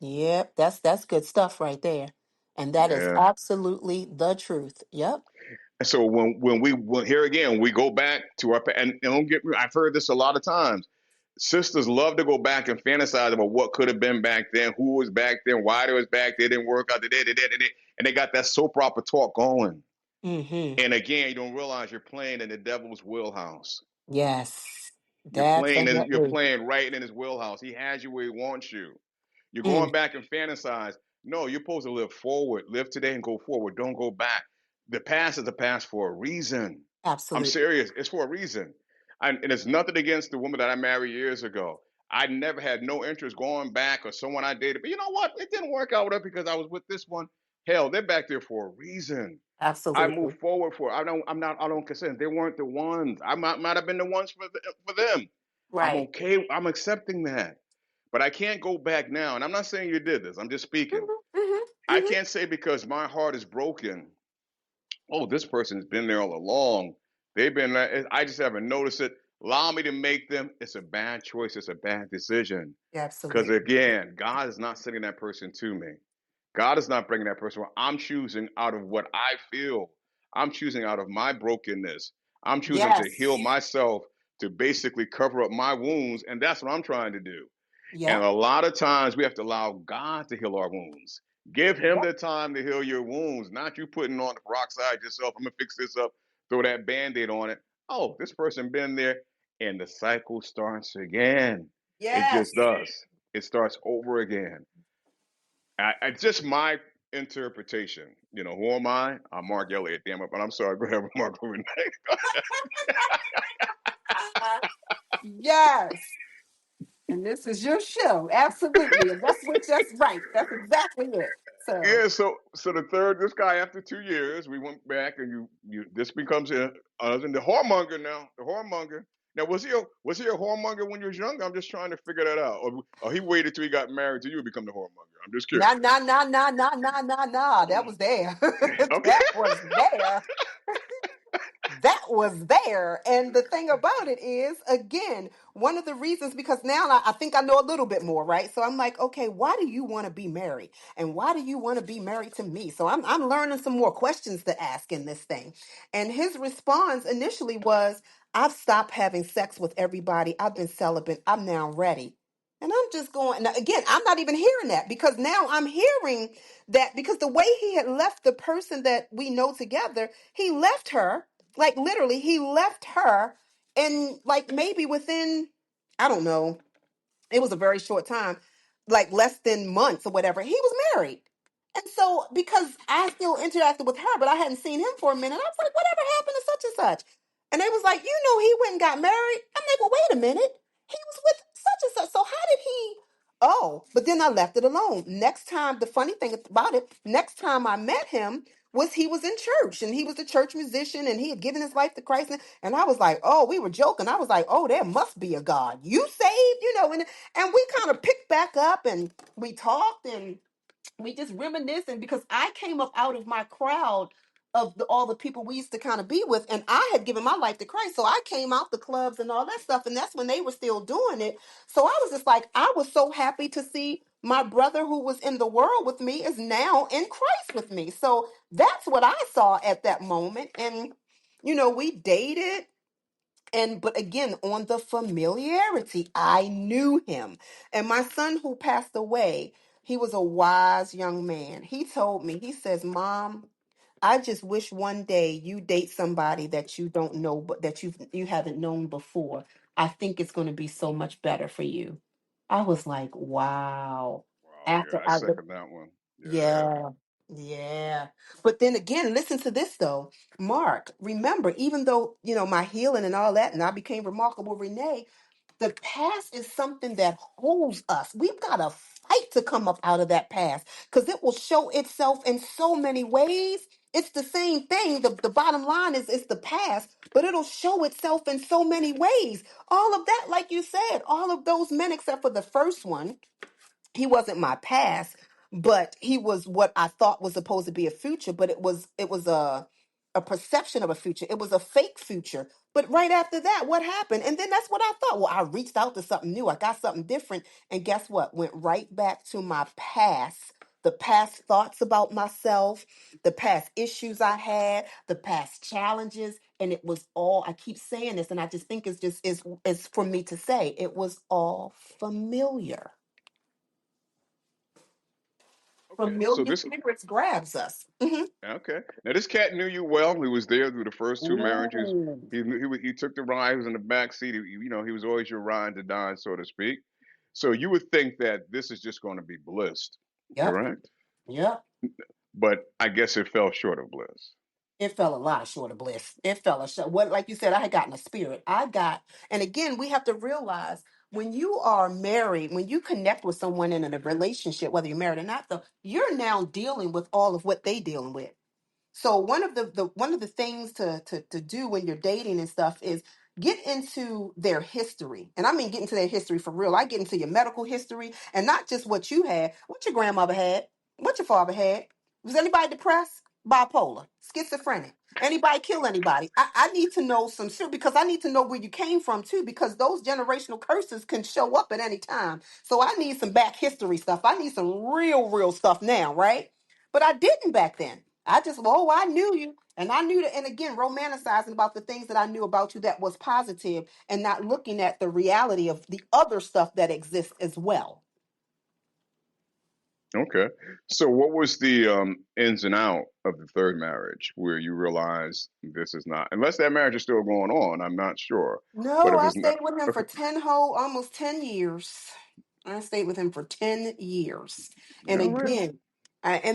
Yep. That's good stuff right there. And that is Yeah. absolutely the truth. Yep. So when here again we go back to our and don't get me, I've heard this a lot of times. Sisters love to go back and fantasize about what could have been back then, who was back then, why they was back, they didn't work out, and they got that soap opera talk going. Mm-hmm. And again, you don't realize you're playing in the devil's wheelhouse. Yes. You're Definitely. playing right in his wheelhouse. He has you where he wants you. You're going Mm. back and fantasize. No, you're supposed to live forward. Live today and go forward. Don't go back. The past is the past for a reason. I'm Absolutely. serious. It's for a reason. And it's nothing against the woman that I married years ago. I never had no interest going back or someone I dated. But you know what? It didn't work out with her because I was with this one. Hell, they're back there for a reason. I moved Absolutely. forward for. I don't consider they weren't the ones. I might have been the ones for them. I'm Right. okay. I'm accepting that. But I can't go back now. And I'm not saying you did this. I'm just speaking. Mm-hmm. Mm-hmm. I Mm-hmm. can't say because my heart is broken. Oh, this person's been there all along. They've been. I just haven't noticed it. Allow me to make them. It's a bad choice. It's a bad decision. Because Absolutely. again, God is not sending that person to me. God is not bringing that person. I'm choosing out of what I feel. I'm choosing out of my brokenness. I'm choosing to heal Yes. myself to basically cover up my wounds. And that's what I'm trying to do. And Yep. a lot of times we have to allow God to heal our wounds. Give him Yep. the time to heal your wounds, not you putting on the peroxide yourself. I'm gonna fix this up, throw that band-aid on it. Oh, this person been there, and the cycle starts again. It just Yes. does. It starts over again. It's just my interpretation. You know, who am I? I'm Mark Elliott, damn it, but I'm sorry, go ahead, Mark. Yes. And this is your show. Absolutely. And that's right. That's exactly it. So Yeah, so the third, this guy after 2 years, we went back and you this becomes the whoremonger now, the whoremonger. Now was he a whoremonger when you was younger? I'm just trying to figure that out. Or he waited till he got married till you would become the whoremonger. I'm just curious. nah, nah, nah, nah, nah, nah, nah, nah. That was there. Okay. That was there. That was there. And the thing about it is, again, one of the reasons, because now I think I know a little bit more, right? So I'm like, okay, why do you want to be married? And why do you want to be married to me? So I'm learning some more questions to ask in this thing. And his response initially was, I've stopped having sex with everybody. I've been celibate. I'm now ready. And I'm just going, now, again, I'm not even hearing that because now I'm hearing that because the way he had left the person that we know together, he left her, like literally, he left her, and like maybe within, I don't know, it was a very short time, like less than months or whatever, he was married. And so, because I still interacted with her, but I hadn't seen him for a minute, I was like, whatever happened to such and such? And they was like, he went and got married. I'm like, well, wait a minute. He was with such and such. So how did he? Oh, but then I left it alone. Next time, the funny thing about it, next time I met him was he was in church and he was a church musician and he had given his life to Christ. And I was like, oh, we were joking. I was like, oh, there must be a God. You saved, and we kind of picked back up and we talked and we just reminiscing because I came up out of my crowd of all the people we used to kind of be with, and I had given my life to Christ, so I came out the clubs and all that stuff, and that's when they were still doing it. So I was just like, I was so happy to see my brother who was in the world with me is now in Christ with me. So that's what I saw at that moment, and we dated and but again, on the familiarity, I knew him. And my son who passed away, he was a wise young man. He told me, he says, Mom, I just wish one day you date somebody that you don't know, but that you haven't known before. I think it's going to be so much better for you. I was like, wow. Wow, After yeah, I I second that one. Yeah. Yeah, yeah. But then again, listen to this though. Mark, remember, even though, my healing and all that, and I became remarkable, Renee, the past is something that holds us. We've got to fight to come up out of that past because it will show itself in so many ways. It's the same thing. The bottom line is it's the past, but it'll show itself in so many ways. All of that, like you said, all of those men, except for the first one, he wasn't my past, but he was what I thought was supposed to be a future, but it was a perception of a future. It was a fake future. But right after that, what happened? And then that's what I thought. Well, I reached out to something new. I got something different. And guess what? Went right back to my past. The past thoughts about myself, the past issues I had, the past challenges, and it was all, I keep saying this, and I just think it's for me to say, it was all familiar. Okay. So Familiar this spirits grabs us. Hmm. okay. Now this cat knew you well. He was there through the first two marriages. Ooh. He took the ride. He was in the back seat. He was always your ride to die, so to speak. So you would think that this is just going to be bliss, Yep. correct? Yep. But I guess it fell short of bliss. It fell a lot short of bliss. It fell a short. What, like you said, I had gotten a spirit. And again, we have to realize when you are married, when you connect with someone in a relationship, whether you're married or not, though, you're now dealing with all of what they dealing with. So one of the things to do when you're dating and stuff is get into their history. And I mean get into their history for real. I get into your medical history and not just what you had, what your grandmother had, what your father had. Was anybody depressed? Bipolar, schizophrenic? Anybody kill anybody? I need to know some shit because I need to know where you came from too, because those generational curses can show up at any time. So I need some back history stuff. I need some real stuff now, right? But I didn't back then. I just, oh, I knew you. And I knew that, and again, romanticizing about the things that I knew about you that was positive and not looking at the reality of the other stuff that exists as well. Okay. So what was the ins and out of the third marriage where you realize this is not, unless that marriage is still going on, I'm not sure. But No, if I it's not, stayed with him for okay, 10 whole, almost 10 years. I stayed with him for 10 years. And all right.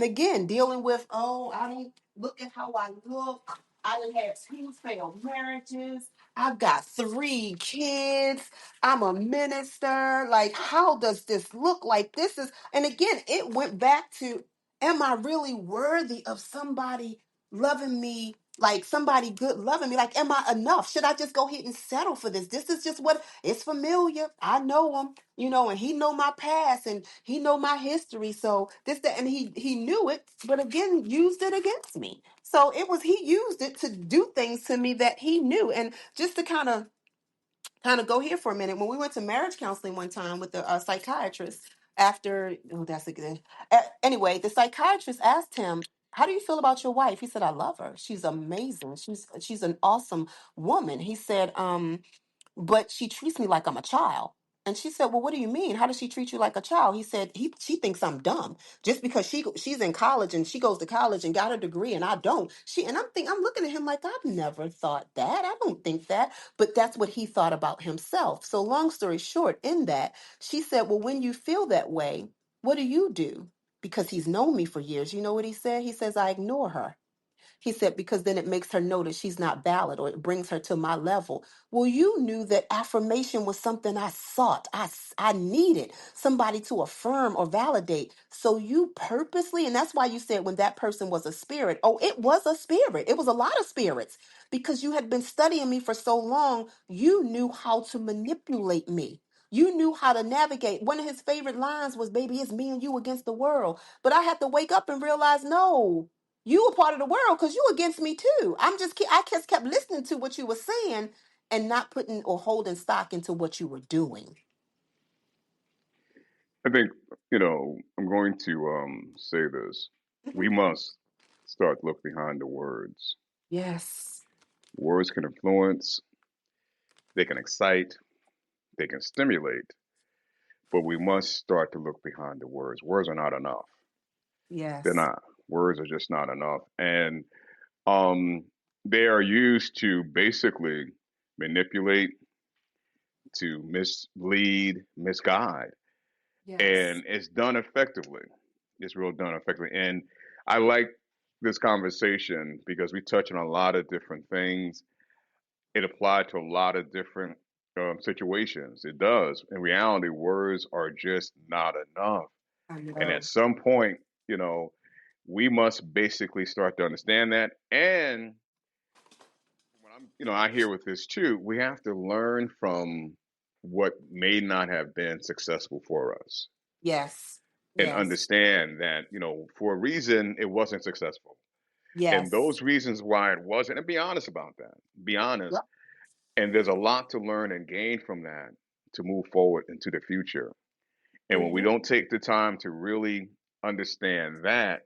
again, dealing with, oh, I don't look at how I look. I done had two failed marriages. I've got three kids. I'm a minister. Like, how does this look like? This is, and again, it went back to, am I really worthy of somebody loving me? Like somebody good loving me, like, am I enough? Should I just go ahead and settle for this? This is just what it's familiar. I know him, and he know my past and he know my history. So this, that, and he knew it, but again, used it against me. So it was he used it to do things to me that he knew. And just to kind of go here for a minute, when we went to marriage counseling one time with the psychiatrist, after oh, that's a good. Anyway, the psychiatrist asked him. how do you feel about your wife? He said, I love her. She's amazing. She's an awesome woman. He said, but she treats me like I'm a child. And she said, well, what do you mean? How does she treat you like a child? He said, she thinks I'm dumb just because she's in college and she goes to college and got a degree and I don't. I'm looking at him like, I've never thought that. I don't think that. But that's what he thought about himself. So long story short, in that, she said, well, when you feel that way, what do you do? Because he's known me for years. You know what he said? He says, I ignore her. He said, because then it makes her know that she's not valid or it brings her to my level. Well, you knew that affirmation was something I sought. I needed somebody to affirm or validate. So you purposely, and that's why you said when that person was a spirit, oh, it was a spirit. It was a lot of spirits because you had been studying me for so long. You knew how to manipulate me. You knew how to navigate. One of his favorite lines was, baby, it's me and you against the world. But I had to wake up and realize, no, you were part of the world because you against me too. I just kept listening to what you were saying and not putting or holding stock into what you were doing. I think, I'm going to say this. Mhm. We must start to look behind the words. Yes. Words can influence, they can excite, they can stimulate, but we must start to look behind the words. Words are not enough. They're Yes. not. Words are just not enough. And um, they are used to basically manipulate, to mislead, misguide. Yes. And it's done effectively. It's real done effectively. And I like this conversation because we touch on a lot of different things. It applied to a lot of different situations. It does. In reality, words are just not enough. I And at know. some point, we must basically start to understand that. And when I hear with this too, we have to learn from what may not have been successful for us Yes. and Yes. understand that, for a reason it wasn't successful. And Yes. those reasons why it wasn't, and be honest about that. Be honest. Yep. And there's a lot to learn and gain from that to move forward into the future. And when we Mm-hmm. don't take the time to really understand that,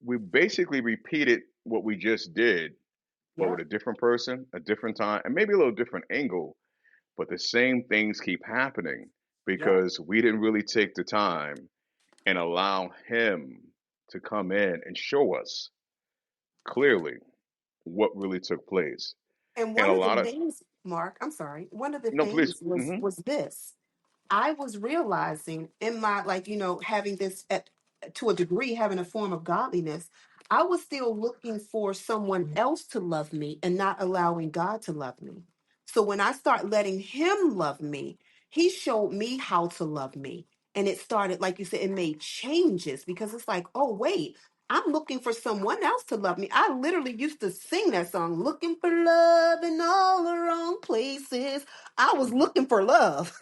we basically repeated what we just did, but with Yep. a different person, a different time, and maybe a little different angle. But the same things keep happening Yep. because we didn't really take the time and allow him to come in and show us clearly what really took place. And And one a of the lot of, things, Mark, I'm sorry, one of the no, please. things was this. I was realizing in my, like, having this to a degree, having a form of godliness, I was still looking for someone else to love me and not allowing God to love me. So when I start letting him love me, he showed me how to love me. And it started, like you said, it made changes because it's like, oh, wait, I'm looking for someone else to love me. I literally used to sing that song, looking for love in all the wrong places. I was looking for love.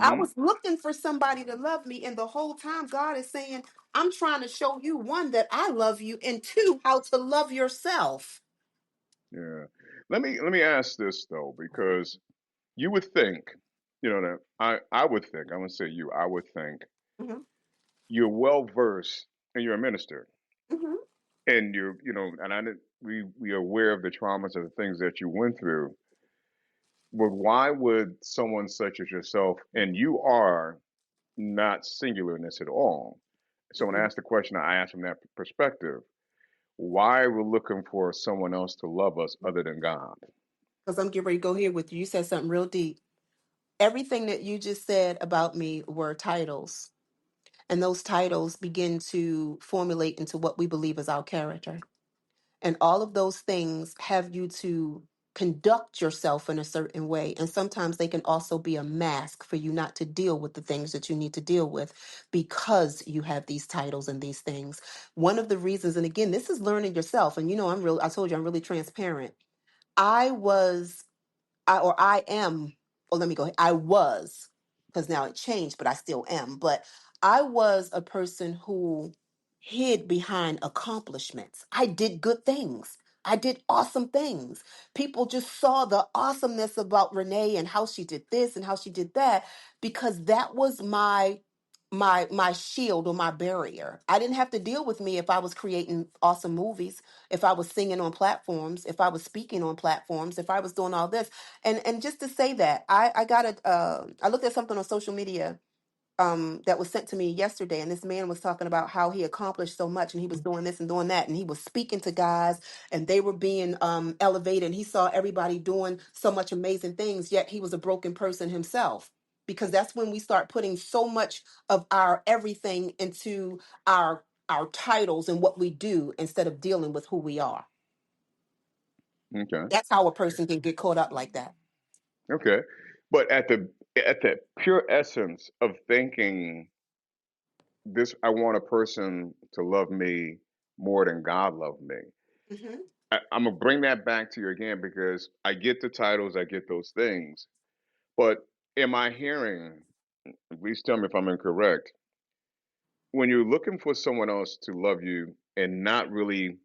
I Hmm. was looking for somebody to love me. And the whole time, God is saying, I'm trying to show you, one, that I love you, and two, how to love yourself. Yeah. Let me ask this though, because you would think, that I would think, I would say you, I would think Hmm. you're well versed and you're a minister Hmm. and and we are aware of the traumas of the things that you went through. But why would someone such as yourself, and you are not singular in this at all. So when I Hmm. ask the question, I ask from that perspective, why are we looking for someone else to love us other than God? Because I'm getting ready to go here with you. You said something real deep. Everything that you just said about me were titles, and those titles begin to formulate into what we believe is our character. And all of those things have you to conduct yourself in a certain way. And sometimes they can also be a mask for you not to deal with the things that you need to deal with because you have these titles and these things. One of the reasons, and again, this is learning yourself. And I told you I'm really transparent. I was I am, or let me go, I was, because now it changed, but I still am. But I was a person who hid behind accomplishments. I did good things. I did awesome things. People just saw the awesomeness about Renee and how she did this and how she did that because that was my my shield or my barrier. I didn't have to deal with me if I was creating awesome movies, if I was singing on platforms, if I was speaking on platforms, if I was doing all this. And just to say that, I got I looked at something on social media that was sent to me yesterday, and this man was talking about how he accomplished so much, and he was doing this and doing that, and he was speaking to guys, and they were being elevated, and he saw everybody doing so much amazing things, yet he was a broken person himself. Because that's when we start putting so much of our everything into our titles and what we do instead of dealing with who we are. Okay. That's how a person can get caught up like that. Okay. But at the pure essence of thinking this, I want a person to love me more than God loved me. Hmm. I'm gonna bring that back to you again because I get the titles, I get those things, but am I hearing? Please tell me if I'm incorrect. When you're looking for someone else to love you and not really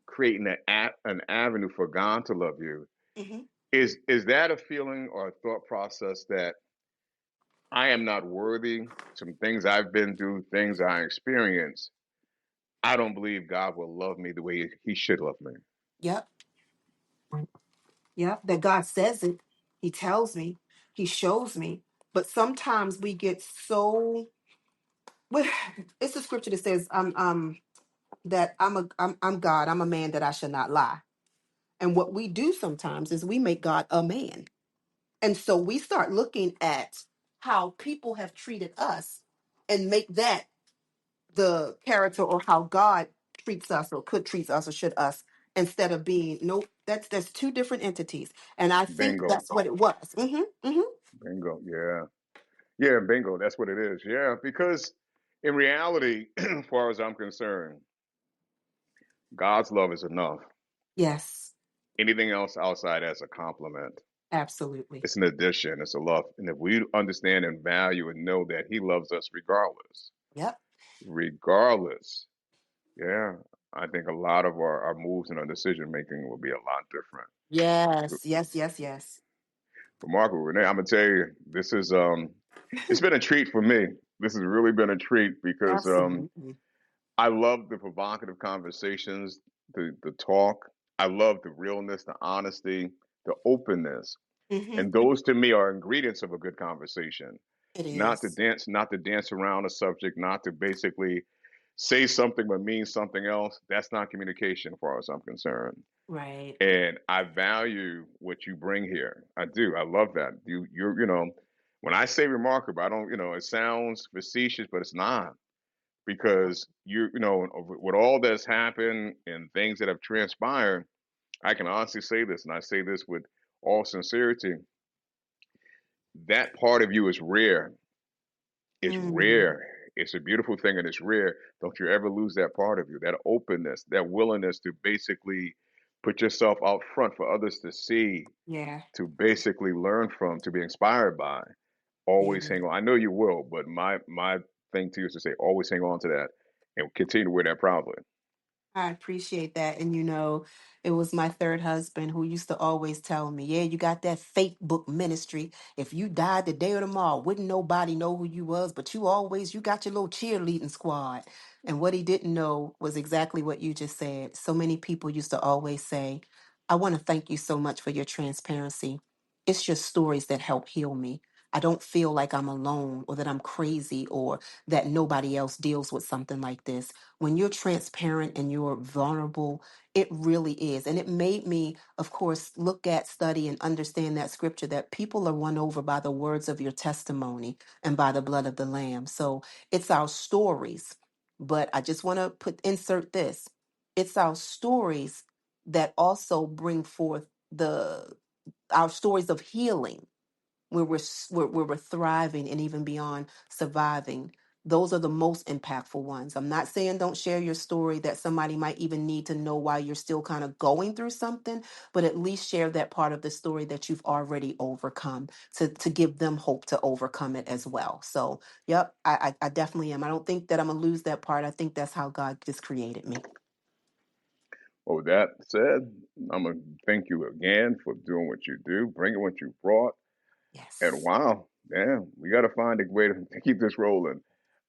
creating an avenue for God to love you, Hmm. is that a feeling or a thought process that I am not worthy? Some things I've been through, things I experienced. I don't believe God will love me the way He should love me. Yep. Yeah, that God says it. He tells me. He shows me. But sometimes we get so. Well, it's the scripture that says, that I'm God. I'm a man that I should not lie." And what we do sometimes is we make God a man, and so we start looking at how people have treated us, and make that the character or how God treats us or could treat us or should us, instead of being nope. That's two different entities, and I think Bingo, that's what it was. bingo, yeah, yeah, bingo. That's what it is. Yeah, because in reality, as far as I'm concerned, God's love is enough. Yes, Anything else outside as a compliment. absolutely. It's an addition. It's a love. And if we understand and value and know that He loves us regardless, Yep. regardless, yeah, I think a lot of our moves and our decision making will be a lot different. Yes, yes, yes, yes. But Marco, Renee, I'm gonna tell you, this is it's been a treat for me. This has really been a treat because Absolutely. I love the provocative conversations, the talk. I love the realness, the honesty, the openness. Hmm. And those to me are ingredients of a good conversation. It Not to is. dance, not to dance around a subject, not to basically say something but mean something else. That's not communication, as far as I'm concerned. Right. And I value what you bring here. I do. I love that. You're when I say remarkable, I don't, it sounds facetious, but it's not because with all that's happened and things that have transpired, I can honestly say this, and I say this with all sincerity, that part of you is rare. It's Mm, rare. It's a beautiful thing and it's rare. Don't you ever lose that part of you, that openness, that willingness to basically put yourself out front for others to see, yeah. to basically learn from, to be inspired by. Always Yeah. hang on. I know you will, but my thing to you is to say always hang on to that and continue to wear that proudly. I appreciate that. And it was my third husband who used to always tell me, "Yeah, you got that fake book ministry. If you died today or tomorrow, wouldn't nobody know who you was, but you got your little cheerleading squad." And what he didn't know was exactly what you just said. So many people used to always say, "I want to thank you so much for your transparency. It's your stories that help heal me. I don't feel like I'm alone or that I'm crazy or that nobody else deals with something like this." When you're transparent and you're vulnerable, it really is. And it made me, of course, look at, study, and understand that scripture that people are won over by the words of your testimony and by the blood of the Lamb. So it's our stories. But I just want to insert this, it's our stories that also bring forth our stories of healing, where we're thriving and even beyond surviving. Those are the most impactful ones. I'm not saying don't share your story that somebody might even need to know while you're still kind of going through something, but at least share that part of the story that you've already overcome, to give them hope to overcome it as well. So, yep, I definitely am. I don't think that I'm gonna lose that part. I think that's how God just created me. Well, with that said, I'm gonna thank you again for doing what you do, bringing what you brought. Yes. And wow, yeah, we got to find a way to keep this rolling.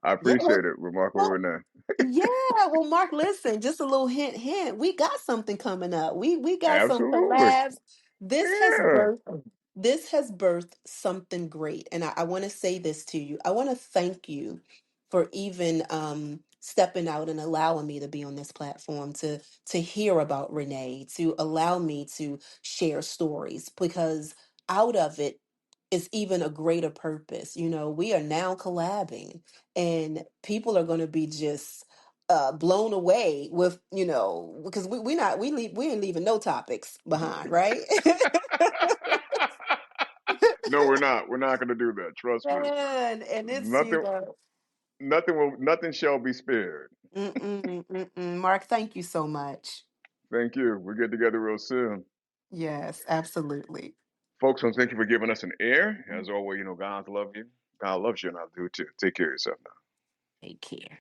I Yeah, appreciate it, Remarkable well, Renee. yeah. Well, Mark, listen, just a little hint, hint. We got something coming up. We got some Absolutely. collabs. This has Yeah. birthed this has birthed something great. And I want to say this to you. I want to thank you for even stepping out and allowing me to be on this platform to hear about Renee, to allow me to share stories, because out of it is even a greater purpose. You know, we are now collabing, and people are going to be just blown away with, because we ain't leaving no topics behind, right? No, we're not. We're not going to do that. Trust me. And it's, Nothing. Nothing shall be spared. Mark, thank you so much. Thank you. We'll get together real soon. Yes, absolutely. Folks, thank you for giving us an air. As always, God love you. God loves you, and I do too. Take care of yourself now. Take care.